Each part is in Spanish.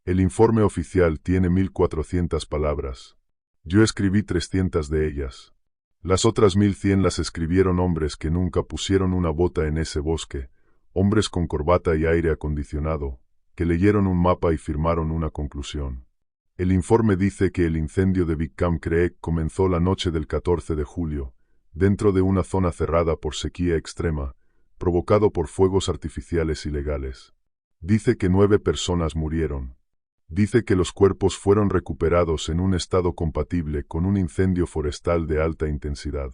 El informe oficial tiene 1400 palabras. Yo escribí 300 de ellas. Las otras 1100 las escribieron hombres que nunca pusieron una bota en ese bosque, hombres con corbata y aire acondicionado, que leyeron un mapa y firmaron una conclusión. El informe dice que el incendio de Big Camp Creek comenzó la noche del 14 de julio, dentro de una zona cerrada por sequía extrema, provocado por fuegos artificiales ilegales. Dice que 9 personas murieron. Dice que los cuerpos fueron recuperados en un estado compatible con un incendio forestal de alta intensidad.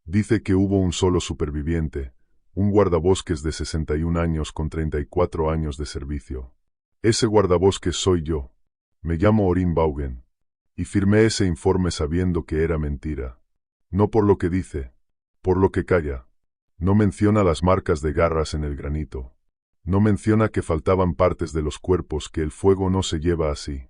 Dice que hubo un solo superviviente, un guardabosques de 61 años con 34 años de servicio. Ese guardabosques soy yo. Me llamo Orin Vaughan. Y firmé ese informe sabiendo que era mentira. No por lo que dice, por lo que calla. No menciona las marcas de garras en el granito. No menciona que faltaban partes de los cuerpos, que el fuego no se lleva así.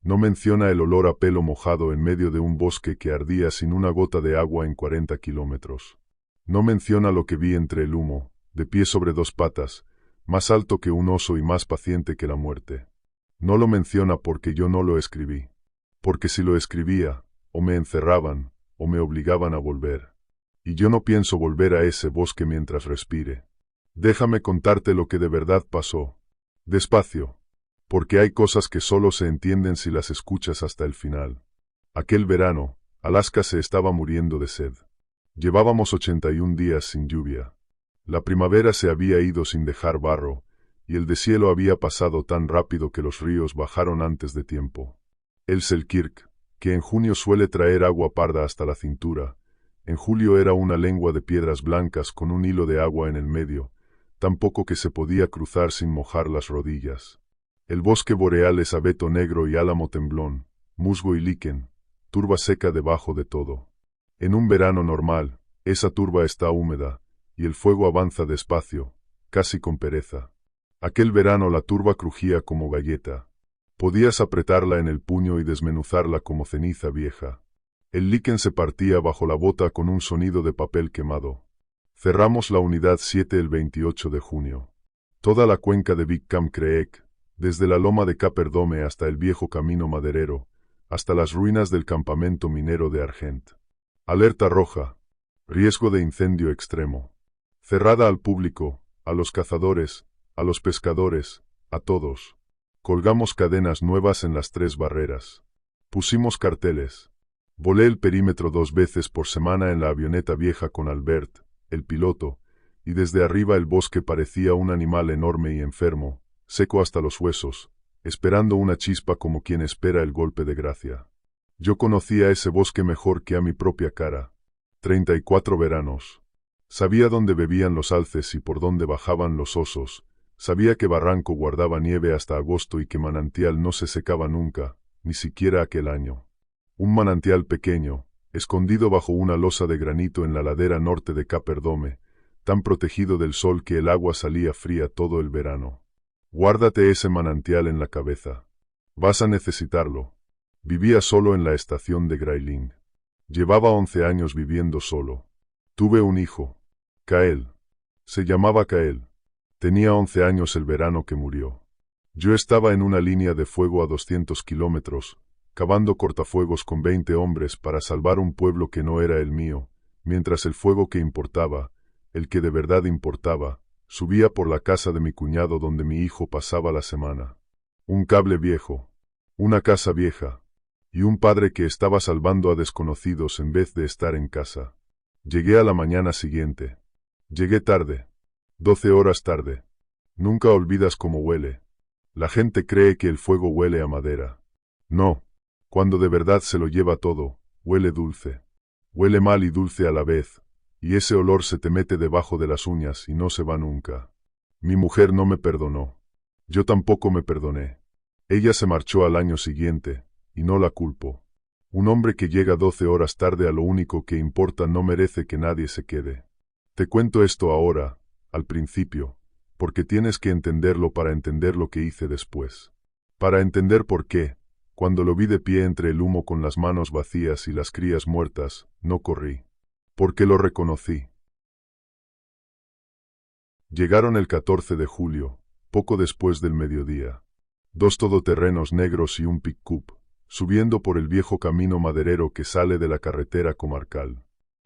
No menciona el olor a pelo mojado en medio de un bosque que ardía sin una gota de agua en 40 kilómetros. No menciona lo que vi entre el humo, de pie sobre 2 patas, más alto que un oso y más paciente que la muerte. No lo menciona porque yo no lo escribí. Porque si lo escribía, o me encerraban, o me obligaban a volver. Y yo no pienso volver a ese bosque mientras respire. Déjame contarte lo que de verdad pasó. Despacio. Porque hay cosas que solo se entienden si las escuchas hasta el final. Aquel verano, Alaska se estaba muriendo de sed. Llevábamos 81 días sin lluvia. La primavera se había ido sin dejar barro, y el deshielo había pasado tan rápido que los ríos bajaron antes de tiempo. El Selkirk, que en junio suele traer agua parda hasta la cintura, en julio era una lengua de piedras blancas con un hilo de agua en el medio, tan poco que se podía cruzar sin mojar las rodillas. El bosque boreal es abeto negro y álamo temblón, musgo y liquen, turba seca debajo de todo. En un verano normal, esa turba está húmeda, y el fuego avanza despacio, casi con pereza. Aquel verano la turba crujía como galleta. Podías apretarla en el puño y desmenuzarla como ceniza vieja. El liquen se partía bajo la bota con un sonido de papel quemado. Cerramos la unidad 7 el 28 de junio. Toda la cuenca de Big Camp Creek, desde la loma de Caperdome hasta el viejo camino maderero, hasta las ruinas del campamento minero de Argent. Alerta roja. Riesgo de incendio extremo. Cerrada al público, a los cazadores, a los pescadores, a todos. Colgamos cadenas nuevas en las 3 barreras. Pusimos carteles. Volé el perímetro 2 veces por semana en la avioneta vieja con Albert, el piloto, y desde arriba el bosque parecía un animal enorme y enfermo, seco hasta los huesos, esperando una chispa como quien espera el golpe de gracia. Yo conocía ese bosque mejor que a mi propia cara. 34 veranos. Sabía dónde bebían los alces y por dónde bajaban los osos. Sabía que Barranco guardaba nieve hasta agosto y que Manantial no se secaba nunca, ni siquiera aquel año. Un manantial pequeño, escondido bajo una losa de granito en la ladera norte de Caperdome, tan protegido del sol que el agua salía fría todo el verano. Guárdate ese manantial en la cabeza. Vas a necesitarlo. Vivía solo en la estación de Grayling. Llevaba 11 años viviendo solo. Tuve un hijo. Kael. Se llamaba Kael. Tenía 11 años el verano que murió. Yo estaba en una línea de fuego a 200 kilómetros, cavando cortafuegos con 20 hombres para salvar un pueblo que no era el mío, mientras el fuego que importaba, el que de verdad importaba, subía por la casa de mi cuñado donde mi hijo pasaba la semana. Un cable viejo, una casa vieja, y un padre que estaba salvando a desconocidos en vez de estar en casa. Llegué a la mañana siguiente. Llegué tarde. 12 horas tarde. Nunca olvidas cómo huele. La gente cree que el fuego huele a madera. No. Cuando de verdad se lo lleva todo, huele dulce. Huele mal y dulce a la vez, y ese olor se te mete debajo de las uñas y no se va nunca. Mi mujer no me perdonó. Yo tampoco me perdoné. Ella se marchó al año siguiente, y no la culpo. Un hombre que llega 12 horas tarde a lo único que importa no merece que nadie se quede. Te cuento esto ahora, al principio, porque tienes que entenderlo para entender lo que hice después. Para entender por qué, cuando lo vi de pie entre el humo con las manos vacías y las crías muertas, no corrí. Porque lo reconocí. Llegaron el 14 de julio, poco después del mediodía. 2 todoterrenos negros y un pick-up, subiendo por el viejo camino maderero que sale de la carretera comarcal.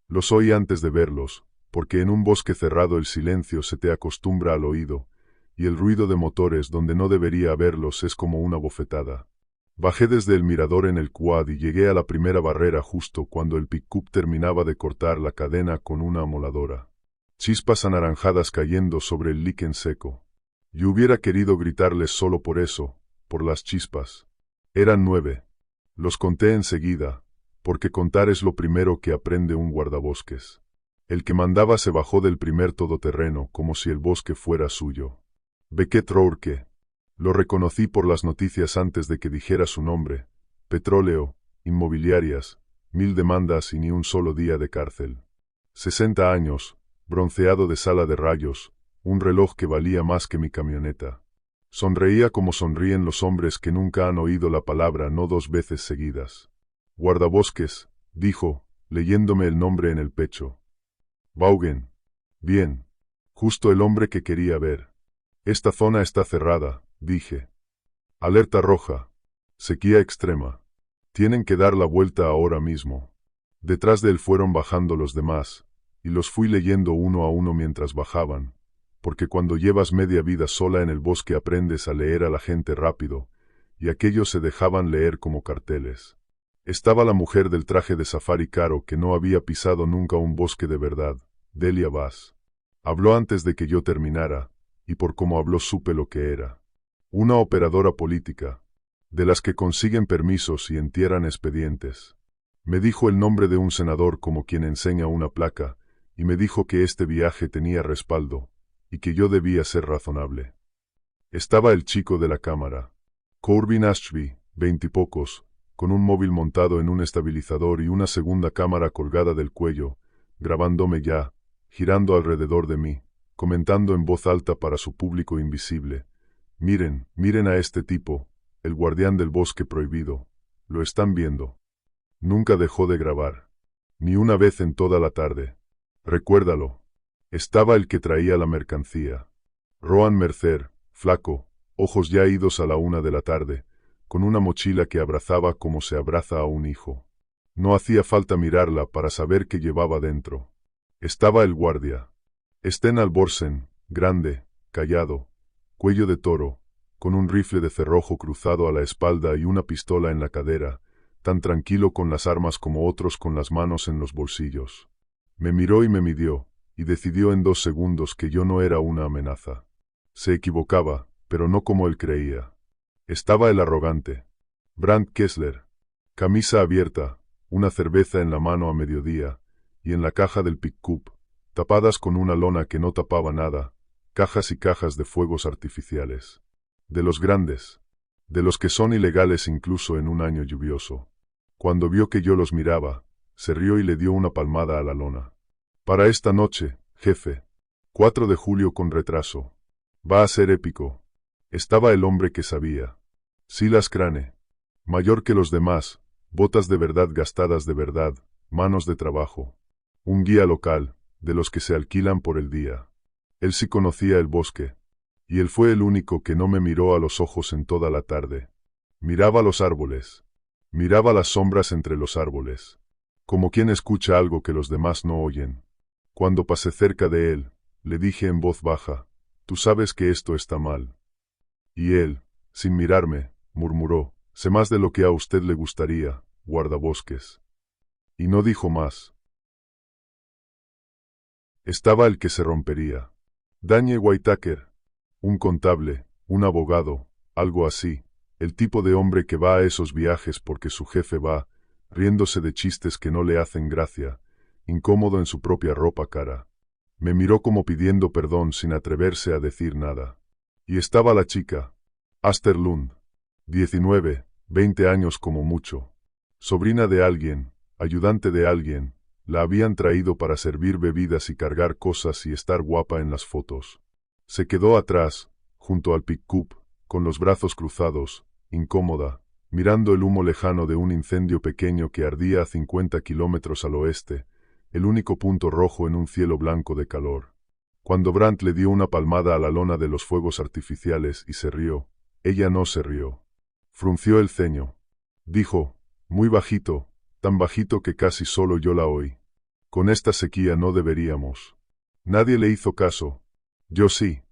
Los oí antes de verlos, porque en un bosque cerrado el silencio se te acostumbra al oído, y el ruido de motores donde no debería haberlos es como una bofetada. Bajé desde el mirador en el quad y llegué a la primera barrera justo cuando el pick-up terminaba de cortar la cadena con una amoladora. Chispas anaranjadas cayendo sobre el líquen seco. Yo hubiera querido gritarles solo por eso, por las chispas. Eran 9. Los conté enseguida, porque contar es lo primero que aprende un guardabosques. El que mandaba se bajó del primer todoterreno como si el bosque fuera suyo. Beckett Rourke. Lo reconocí por las noticias antes de que dijera su nombre. Petróleo, inmobiliarias, 1000 demandas y ni un solo día de cárcel. 60 años, bronceado de sala de rayos, un reloj que valía más que mi camioneta. Sonreía como sonríen los hombres que nunca han oído la palabra no 2 veces seguidas. Guardabosques, dijo, leyéndome el nombre en el pecho. Vaughan. Bien. Justo el hombre que quería ver. Esta zona está cerrada, dije. Alerta roja. Sequía extrema. Tienen que dar la vuelta ahora mismo. Detrás de él fueron bajando los demás, y los fui leyendo uno a uno mientras bajaban, porque cuando llevas media vida sola en el bosque aprendes a leer a la gente rápido, y aquellos se dejaban leer como carteles. Estaba la mujer del traje de safari caro que no había pisado nunca un bosque de verdad, Delia Bass. Habló antes de que yo terminara, y por cómo habló supe lo que era. Una operadora política, de las que consiguen permisos y entierran expedientes. Me dijo el nombre de un senador como quien enseña una placa, y me dijo que este viaje tenía respaldo, y que yo debía ser razonable. Estaba el chico de la cámara, Corbin Ashby, 20 y pocos, con un móvil montado en un estabilizador y una segunda cámara colgada del cuello, grabándome ya, girando alrededor de mí, comentando en voz alta para su público invisible. Miren, miren a este tipo, el guardián del bosque prohibido. Lo están viendo. Nunca dejó de grabar. Ni una vez en toda la tarde. Recuérdalo. Estaba el que traía la mercancía. Rohan Mercer, flaco, ojos ya idos a la 1 de la tarde, con una mochila que abrazaba como se abraza a un hijo. No hacía falta mirarla para saber qué llevaba dentro. Estaba el guardia. Sten Alborsen, grande, callado, cuello de toro, con un rifle de cerrojo cruzado a la espalda y una pistola en la cadera, tan tranquilo con las armas como otros con las manos en los bolsillos. Me miró y me midió, y decidió en 2 segundos que yo no era una amenaza. Se equivocaba, pero no como él creía. Estaba el arrogante. Brandt Kessler. Camisa abierta, una cerveza en la mano a mediodía, y en la caja del pick-up, tapadas con una lona que no tapaba nada, cajas y cajas de fuegos artificiales. De los grandes. De los que son ilegales incluso en un año lluvioso. Cuando vio que yo los miraba, se rió y le dio una palmada a la lona. Para esta noche, jefe. 4 de julio con retraso. Va a ser épico. Estaba el hombre que sabía. Silas Crane. Mayor que los demás, botas de verdad gastadas de verdad, manos de trabajo. Un guía local, de los que se alquilan por el día. Él sí conocía el bosque. Y él fue el único que no me miró a los ojos en toda la tarde. Miraba los árboles. Miraba las sombras entre los árboles. Como quien escucha algo que los demás no oyen. Cuando pasé cerca de él, le dije en voz baja, «Tú sabes que esto está mal». Y él, sin mirarme, murmuró, «Sé más de lo que a usted le gustaría, guardabosques». Y no dijo más. Estaba el que se rompería. Daniel Whitaker. Un contable, un abogado, algo así, el tipo de hombre que va a esos viajes porque su jefe va, riéndose de chistes que no le hacen gracia, incómodo en su propia ropa cara. Me miró como pidiendo perdón sin atreverse a decir nada. Y estaba la chica, Aster Lund, 19, 20 años como mucho. Sobrina de alguien, ayudante de alguien, la habían traído para servir bebidas y cargar cosas y estar guapa en las fotos. Se quedó atrás, junto al pick-up, con los brazos cruzados, incómoda, mirando el humo lejano de un incendio pequeño que ardía a 50 kilómetros al oeste, el único punto rojo en un cielo blanco de calor. Cuando Brandt le dio una palmada a la lona de los fuegos artificiales y se rió, Ella no se rió. Frunció el ceño. Dijo, muy bajito, tan bajito que casi solo yo la oí. Con esta sequía no deberíamos. Nadie le hizo caso. Yo sí.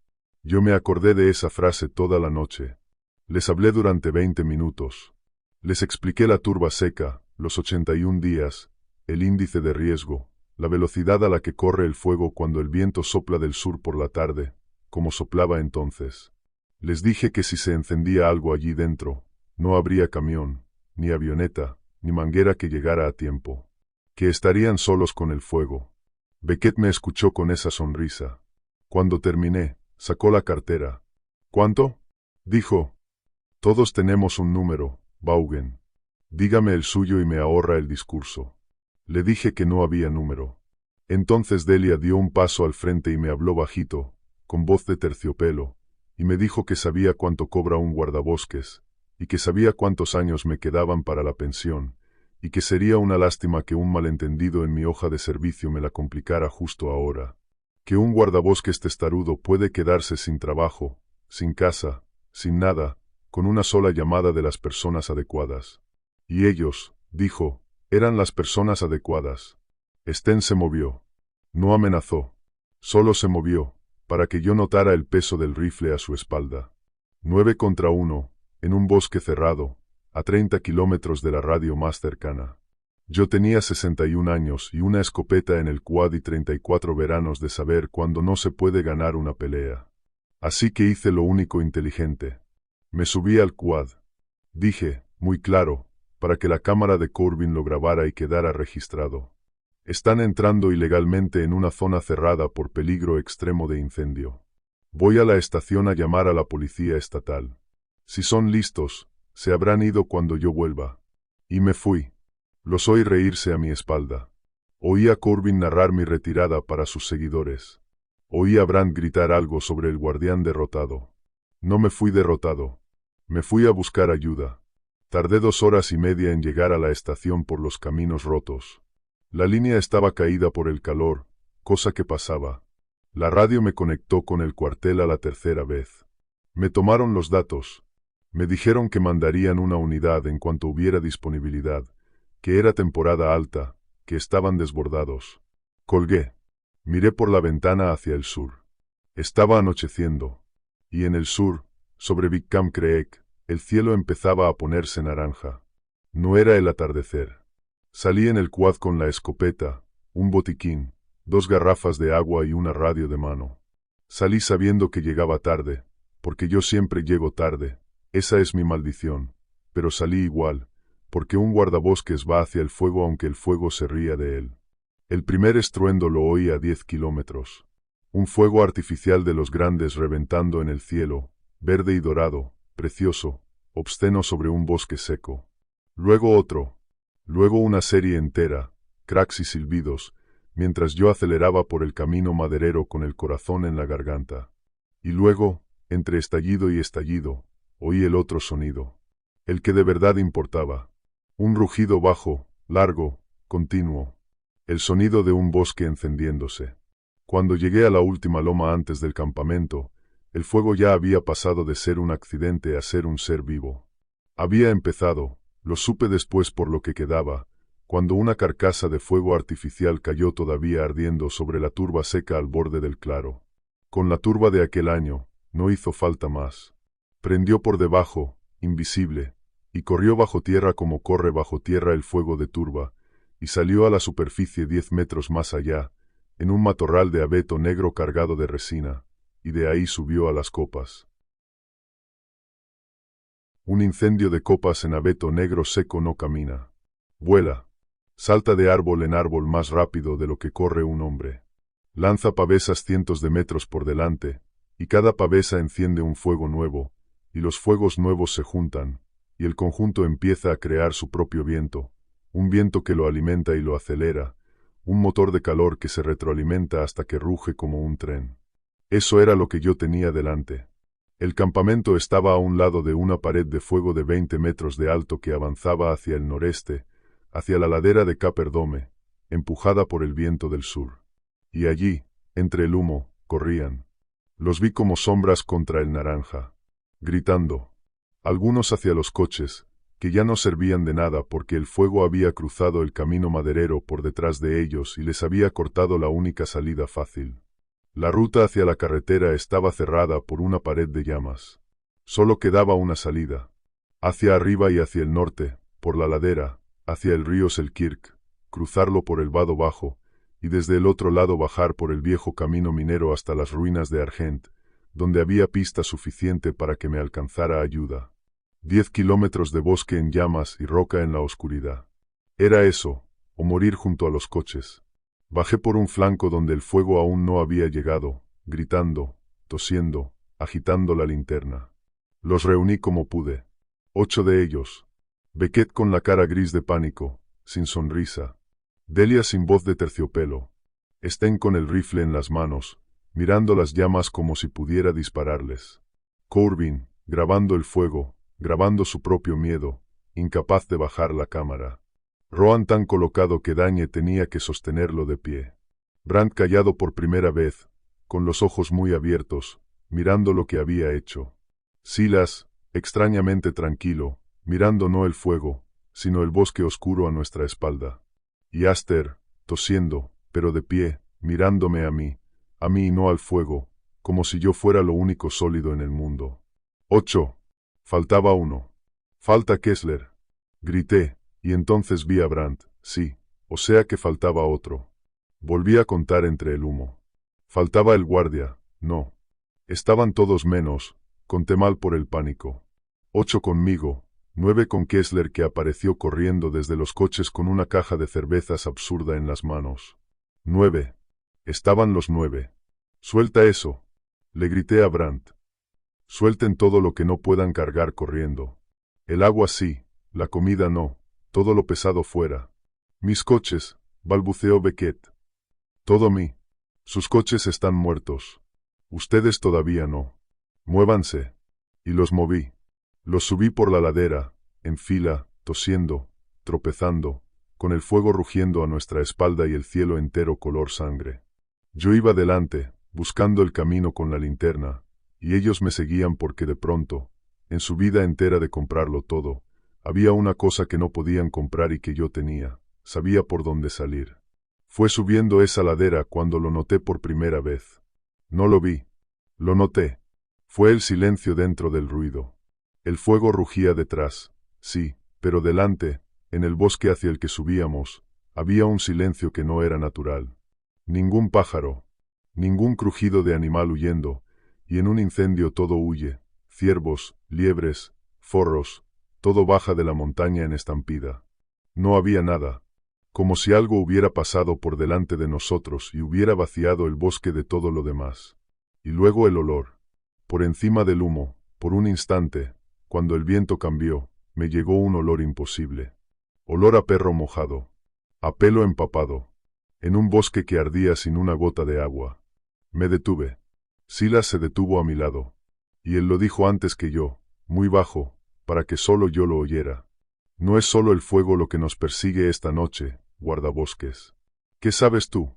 Yo me acordé de esa frase toda la noche. Les hablé durante 20 minutos. Les expliqué la turba seca, los 81 días, el índice de riesgo, la velocidad a la que corre el fuego cuando el viento sopla del sur por la tarde, como soplaba entonces. Les dije que si se encendía algo allí dentro, no habría camión, ni avioneta, ni manguera que llegara a tiempo. Que estarían solos con el fuego. Beckett me escuchó con esa sonrisa. Cuando terminé, sacó la cartera. ¿Cuánto? Dijo. Todos tenemos un número, Vaughan. Dígame el suyo y me ahorra el discurso. Le dije que no había número. Entonces Delia dio un paso al frente y me habló bajito, con voz de terciopelo, y me dijo que sabía cuánto cobra un guardabosques, y que sabía cuántos años me quedaban para la pensión, y que sería una lástima que un malentendido en mi hoja de servicio me la complicara justo ahora. Que un guardabosques testarudo puede quedarse sin trabajo, sin casa, sin nada, con una sola llamada de las personas adecuadas. Y ellos, dijo, eran las personas adecuadas. Sten se movió. No amenazó. Solo se movió, para que yo notara el peso del rifle a su espalda. 9 contra 1, en un bosque cerrado, a 30 kilómetros de la radio más cercana. Yo tenía 61 años y una escopeta en el quad y 34 veranos de saber cuándo no se puede ganar una pelea. Así que hice lo único inteligente. Me subí al quad. Dije, muy claro, para que la cámara de Corbin lo grabara y quedara registrado. Están entrando ilegalmente en una zona cerrada por peligro extremo de incendio. Voy a la estación a llamar a la policía estatal. Si son listos, se habrán ido cuando yo vuelva. Y me fui. Los oí reírse a mi espalda. Oí a Corbin narrar mi retirada para sus seguidores. Oí a Brandt gritar algo sobre el guardián derrotado. No me fui derrotado. Me fui a buscar ayuda. Tardé 2 horas y media en llegar a la estación por los caminos rotos. La línea estaba caída por el calor, cosa que pasaba. La radio me conectó con el cuartel a la tercera vez. Me tomaron los datos. Me dijeron que mandarían una unidad en cuanto hubiera disponibilidad, que era temporada alta, que estaban desbordados. Colgué. Miré por la ventana hacia el sur. Estaba anocheciendo. Y en el sur, sobre Big Camp Creek, el cielo empezaba a ponerse naranja. No era el atardecer. Salí en el quad con la escopeta, un botiquín, 2 garrafas de agua y una radio de mano. Salí sabiendo que llegaba tarde, porque yo siempre llego tarde, esa es mi maldición, pero salí igual, porque un guardabosques va hacia el fuego aunque el fuego se ría de él. El primer estruendo lo oí a 10 kilómetros. Un fuego artificial de los grandes reventando en el cielo, verde y dorado, precioso, obsceno sobre un bosque seco. Luego otro. Luego una serie entera, cracks y silbidos, mientras yo aceleraba por el camino maderero con el corazón en la garganta. Y luego, entre estallido y estallido, oí el otro sonido. El que de verdad importaba. Un rugido bajo, largo, continuo. El sonido de un bosque encendiéndose. Cuando llegué a la última loma antes del campamento, el fuego ya había pasado de ser un accidente a ser un ser vivo. Había empezado, lo supe después por lo que quedaba, cuando una carcasa de fuego artificial cayó todavía ardiendo sobre la turba seca al borde del claro. Con la turba de aquel año, no hizo falta más. Prendió por debajo, invisible, y corrió bajo tierra como corre bajo tierra el fuego de turba, y salió a la superficie 10 metros más allá, en un matorral de abeto negro cargado de resina, y de ahí subió a las copas. Un incendio de copas en abeto negro seco no camina. Vuela. Salta de árbol en árbol más rápido de lo que corre un hombre. Lanza pavesas cientos de metros por delante, y cada pavesa enciende un fuego nuevo, y los fuegos nuevos se juntan, y el conjunto empieza a crear su propio viento, un viento que lo alimenta y lo acelera, un motor de calor que se retroalimenta hasta que ruge como un tren. Eso era lo que yo tenía delante. El campamento estaba a un lado de una pared de fuego de 20 metros de alto que avanzaba hacia el noreste, hacia la ladera de Caperdome, empujada por el viento del sur. Y allí, entre el humo, corrían. Los vi como sombras contra el naranja. Gritando. algunos hacia los coches, que ya no servían de nada porque el fuego había cruzado el camino maderero por detrás de ellos y les había cortado la única salida fácil. La ruta hacia la carretera estaba cerrada por una pared de llamas. Solo quedaba una salida. Hacia arriba y hacia el norte, por la ladera, hacia el río Selkirk, cruzarlo por el vado bajo, y desde el otro lado bajar por el viejo camino minero hasta las ruinas de Argent, donde había pista suficiente para que me alcanzara ayuda. 10 kilómetros de bosque en llamas y roca en la oscuridad. Era eso, o morir junto a los coches. Bajé por un flanco donde el fuego aún no había llegado, gritando, tosiendo, agitando la linterna. Los reuní como pude. 8 de ellos. Beckett con la cara gris de pánico, sin sonrisa. Delia sin voz de terciopelo. Sten con el rifle en las manos, mirando las llamas como si pudiera dispararles. Corbin, grabando el fuego, grabando su propio miedo, incapaz de bajar la cámara. Rohan tan colocado que Dañe tenía que sostenerlo de pie. Brandt callado por primera vez, con los ojos muy abiertos, mirando lo que había hecho. Silas, extrañamente tranquilo, mirando no el fuego, sino el bosque oscuro a nuestra espalda. Y Aster, tosiendo, pero de pie, mirándome a mí y no al fuego, como si yo fuera lo único sólido en el mundo. 8. Faltaba uno. Falta Kessler. Grité, y entonces vi a Brandt, sí, o sea que faltaba otro. Volví a contar entre el humo. Faltaba el guardia, no. Estaban todos menos, conté mal por el pánico. 8 conmigo, 9 con Kessler que apareció corriendo desde los coches con una caja de cervezas absurda en las manos. 9. Estaban los 9. Suelta eso, le grité a Brandt. Suelten todo lo que no puedan cargar corriendo. El agua sí, la comida no, todo lo pesado fuera. Mis coches, balbuceó Beckett. Todo mí. Sus coches están muertos. Ustedes todavía no. Muévanse. Y los moví. Los subí por la ladera, en fila, tosiendo, tropezando, con el fuego rugiendo a nuestra espalda y el cielo entero color sangre. Yo iba delante, buscando el camino con la linterna, y ellos me seguían porque de pronto, en su vida entera de comprarlo todo, había una cosa que no podían comprar y que yo tenía, sabía por dónde salir. Fue subiendo esa ladera cuando lo noté por primera vez. No lo vi. Lo noté. Fue el silencio dentro del ruido. El fuego rugía detrás, sí, pero delante, en el bosque hacia el que subíamos, había un silencio que no era natural. Ningún pájaro, ningún crujido de animal huyendo, y en un incendio todo huye, ciervos, liebres, zorros, todo baja de la montaña en estampida. No había nada, como si algo hubiera pasado por delante de nosotros y hubiera vaciado el bosque de todo lo demás. Y luego el olor. Por encima del humo, por un instante, cuando el viento cambió, me llegó un olor imposible. Olor a perro mojado, a pelo empapado, en un bosque que ardía sin una gota de agua. Me detuve. Silas se detuvo a mi lado. Y él lo dijo antes que yo, muy bajo, para que solo yo lo oyera. No es solo el fuego lo que nos persigue esta noche, guardabosques. ¿Qué sabes tú?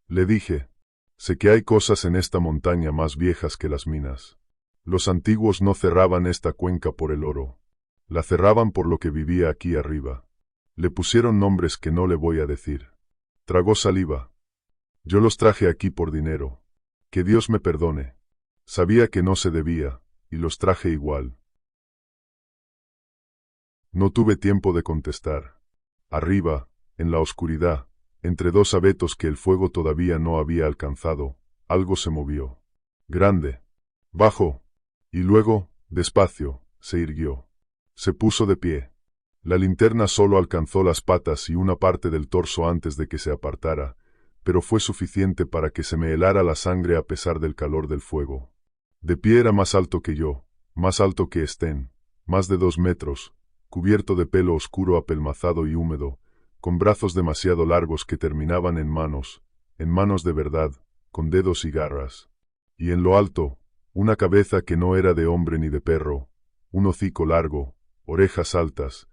Le dije. Sé que hay cosas en esta montaña más viejas que las minas. Los antiguos no cerraban esta cuenca por el oro. La cerraban por lo que vivía aquí arriba. Le pusieron nombres que no le voy a decir. Tragó saliva. Yo los traje aquí por dinero. Que Dios me perdone. Sabía que no se debía, y los traje igual. No tuve tiempo de contestar. Arriba, en la oscuridad, entre dos abetos que el fuego todavía no había alcanzado, algo se movió. Grande. Bajo. Y luego, despacio, se irguió. Se puso de pie. La linterna solo alcanzó las patas y una parte del torso antes de que se apartara, pero fue suficiente para que se me helara la sangre a pesar del calor del fuego. De pie era más alto que yo, más alto que Sten, más de 2 metros, cubierto de pelo oscuro apelmazado y húmedo, con brazos demasiado largos que terminaban en manos de verdad, con dedos y garras. Y en lo alto, una cabeza que no era de hombre ni de perro, un hocico largo, orejas altas,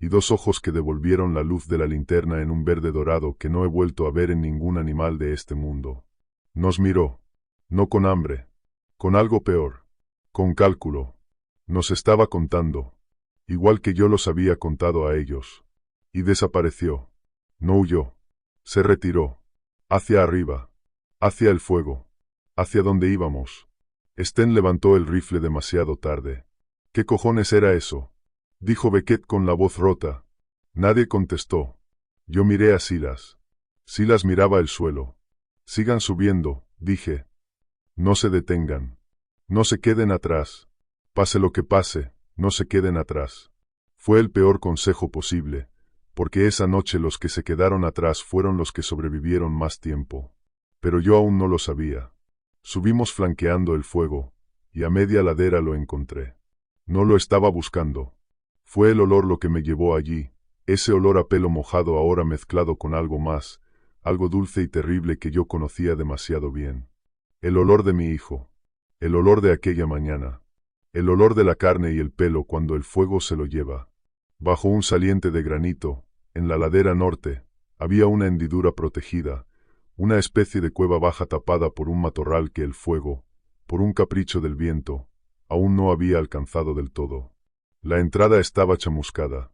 y 2 ojos que devolvieron la luz de la linterna en un verde dorado que no he vuelto a ver en ningún animal de este mundo. Nos miró, no con hambre, con algo peor, con cálculo. Nos estaba contando, igual que yo los había contado a ellos. Y desapareció. No huyó. Se retiró. Hacia arriba. Hacia el fuego. Hacia donde íbamos. Sten levantó el rifle demasiado tarde. ¿Qué cojones era eso?, dijo Beckett con la voz rota. Nadie contestó. Yo miré a Silas. Silas miraba el suelo. Sigan subiendo, dije. No se detengan. No se queden atrás. Pase lo que pase, no se queden atrás. Fue el peor consejo posible, porque esa noche los que se quedaron atrás fueron los que sobrevivieron más tiempo. Pero yo aún no lo sabía. Subimos flanqueando el fuego, y a media ladera lo encontré. No lo estaba buscando. Fue el olor lo que me llevó allí, ese olor a pelo mojado ahora mezclado con algo más, algo dulce y terrible que yo conocía demasiado bien. El olor de mi hijo. El olor de aquella mañana. El olor de la carne y el pelo cuando el fuego se lo lleva. Bajo un saliente de granito, en la ladera norte, había una hendidura protegida, una especie de cueva baja tapada por un matorral que el fuego, por un capricho del viento, aún no había alcanzado del todo. La entrada estaba chamuscada.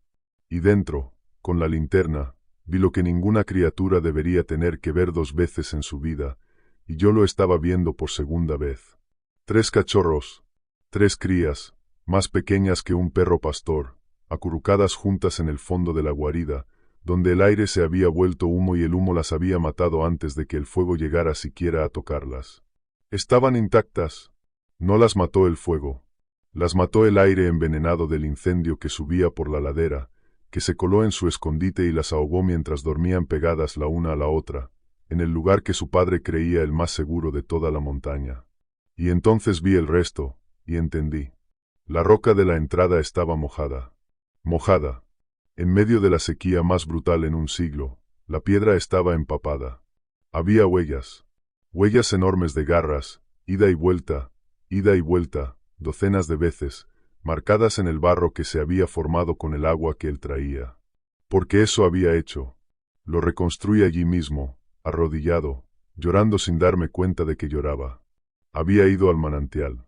Y dentro, con la linterna, vi lo que ninguna criatura debería tener que ver 2 veces en su vida, y yo lo estaba viendo por segunda vez. 3 cachorros, 3 crías, más pequeñas que un perro pastor, acurrucadas juntas en el fondo de la guarida, donde el aire se había vuelto humo y el humo las había matado antes de que el fuego llegara siquiera a tocarlas. Estaban intactas. No las mató el fuego. Las mató el aire envenenado del incendio que subía por la ladera, que se coló en su escondite y las ahogó mientras dormían pegadas la una a la otra, en el lugar que su padre creía el más seguro de toda la montaña. Y entonces vi el resto, y entendí. La roca de la entrada estaba mojada. Mojada. En medio de la sequía más brutal en un siglo, la piedra estaba empapada. Había huellas. Huellas enormes de garras, ida y vuelta, docenas de veces, marcadas en el barro que se había formado con el agua que él traía. Porque eso había hecho. Lo reconstruí allí mismo, arrodillado, llorando sin darme cuenta de que lloraba. Había ido al manantial.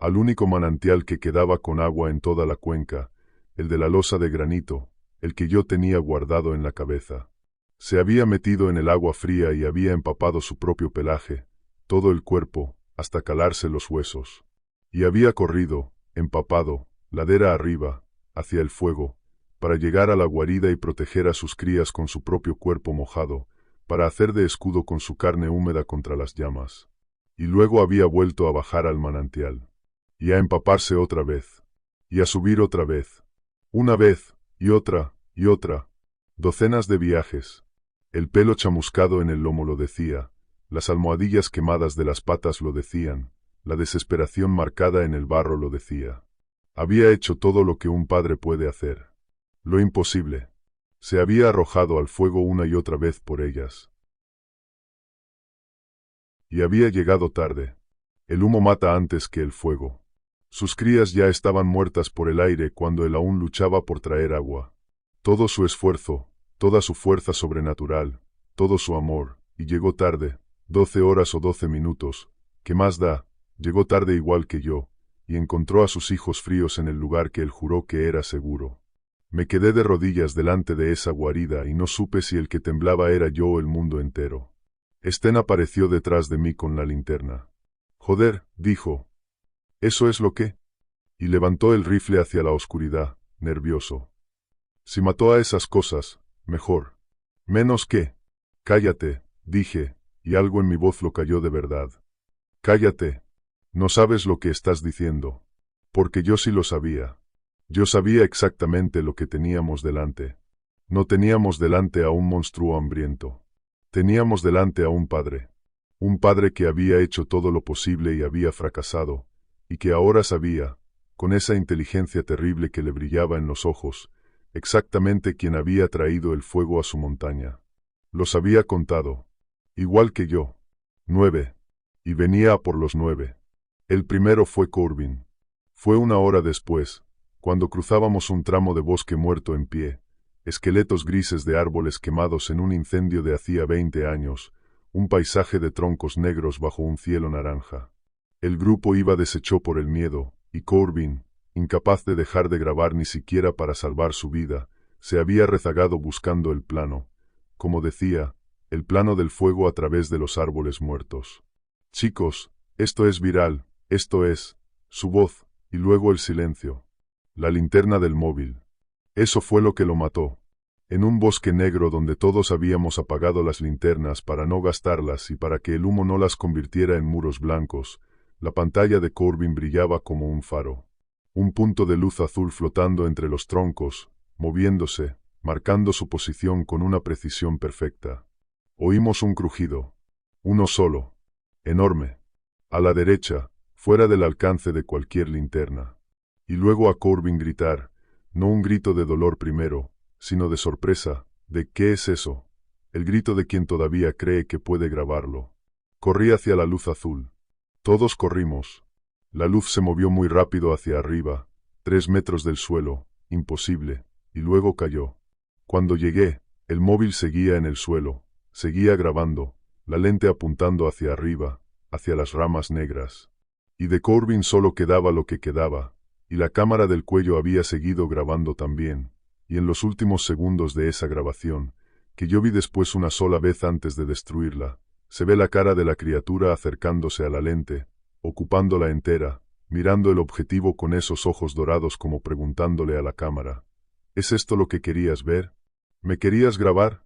Al único manantial que quedaba con agua en toda la cuenca, el de la losa de granito, el que yo tenía guardado en la cabeza. Se había metido en el agua fría y había empapado su propio pelaje, todo el cuerpo, hasta calarse los huesos. Y había corrido, empapado, ladera arriba, hacia el fuego, para llegar a la guarida y proteger a sus crías con su propio cuerpo mojado, para hacer de escudo con su carne húmeda contra las llamas. Y luego había vuelto a bajar al manantial. Y a empaparse otra vez. Y a subir otra vez. Una vez, y otra, y otra. Docenas de viajes. El pelo chamuscado en el lomo lo decía, las almohadillas quemadas de las patas lo decían, la desesperación marcada en el barro lo decía. Había hecho todo lo que un padre puede hacer. Lo imposible. Se había arrojado al fuego una y otra vez por ellas. Y había llegado tarde. El humo mata antes que el fuego. Sus crías ya estaban muertas por el aire cuando él aún luchaba por traer agua. Todo su esfuerzo, toda su fuerza sobrenatural, todo su amor, y llegó tarde, 12 horas o 12 minutos, ¿qué más da? Llegó tarde igual que yo, y encontró a sus hijos fríos en el lugar que él juró que era seguro. Me quedé de rodillas delante de esa guarida y no supe si el que temblaba era yo o el mundo entero. Sten apareció detrás de mí con la linterna. Joder, dijo. ¿Eso es lo que? Y levantó el rifle hacia la oscuridad, nervioso. Si mató a esas cosas, mejor. Menos que. Cállate, dije, y algo en mi voz lo cayó de verdad. Cállate. No sabes lo que estás diciendo. Porque yo sí lo sabía. Yo sabía exactamente lo que teníamos delante. No teníamos delante a un monstruo hambriento. Teníamos delante a un padre. Un padre que había hecho todo lo posible y había fracasado, y que ahora sabía, con esa inteligencia terrible que le brillaba en los ojos, exactamente quién había traído el fuego a su montaña. Los había contado. Igual que yo. 9. Y venía a por los 9. El primero fue Corbin. Fue una hora después, cuando cruzábamos un tramo de bosque muerto en pie, esqueletos grises de árboles quemados en un incendio de hacía 20 años, un paisaje de troncos negros bajo un cielo naranja. El grupo iba deshecho por el miedo, y Corbin, incapaz de dejar de grabar ni siquiera para salvar su vida, se había rezagado buscando el plano, como decía, el plano del fuego a través de los árboles muertos. Chicos, esto es viral, esto es, su voz, y luego el silencio. La linterna del móvil. Eso fue lo que lo mató. En un bosque negro donde todos habíamos apagado las linternas para no gastarlas y para que el humo no las convirtiera en muros blancos, la pantalla de Corbin brillaba como un faro. Un punto de luz azul flotando entre los troncos, moviéndose, marcando su posición con una precisión perfecta. Oímos un crujido. Uno solo. Enorme. A la derecha, fuera del alcance de cualquier linterna. Y luego a Corbin gritar, no un grito de dolor primero, sino de sorpresa, de ¿qué es eso? El grito de quien todavía cree que puede grabarlo. Corrí hacia la luz azul. Todos corrimos. La luz se movió muy rápido hacia arriba, 3 metros del suelo, imposible, y luego cayó. Cuando llegué, el móvil seguía en el suelo, seguía grabando, la lente apuntando hacia arriba, hacia las ramas negras. Y de Corbin solo quedaba lo que quedaba, y la cámara del cuello había seguido grabando también, y en los últimos segundos de esa grabación, que yo vi después una sola vez antes de destruirla, se ve la cara de la criatura acercándose a la lente, ocupándola entera, mirando el objetivo con esos ojos dorados como preguntándole a la cámara, ¿es esto lo que querías ver? ¿Me querías grabar?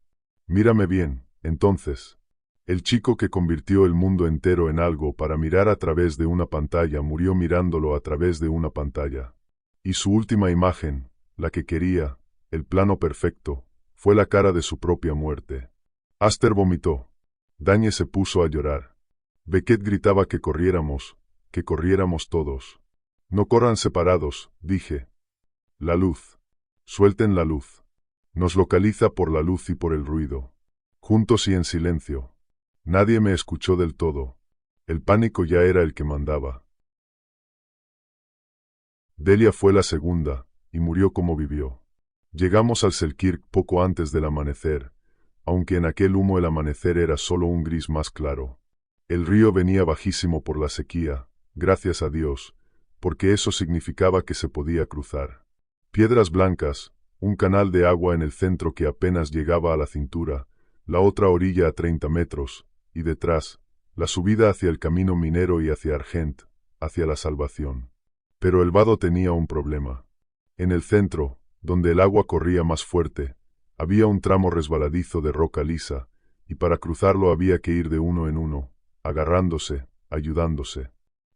Mírame bien, entonces. El chico que convirtió el mundo entero en algo para mirar a través de una pantalla murió mirándolo a través de una pantalla. Y su última imagen, la que quería, el plano perfecto, fue la cara de su propia muerte. Aster vomitó. Dañe se puso a llorar. Beckett gritaba que corriéramos todos. No corran separados, dije. La luz. Suelten la luz. Nos localiza por la luz y por el ruido. Juntos y en silencio. Nadie me escuchó del todo. El pánico ya era el que mandaba. Delia fue la segunda, y murió como vivió. Llegamos al Selkirk poco antes del amanecer, aunque en aquel humo el amanecer era solo un gris más claro. El río venía bajísimo por la sequía, gracias a Dios, porque eso significaba que se podía cruzar. Piedras blancas, un canal de agua en el centro que apenas llegaba a la cintura, la otra orilla a 30 metros, y detrás, la subida hacia el camino minero y hacia Argent, hacia la salvación. Pero el vado tenía un problema. En el centro, donde el agua corría más fuerte, había un tramo resbaladizo de roca lisa, y para cruzarlo había que ir de uno en uno, agarrándose, ayudándose.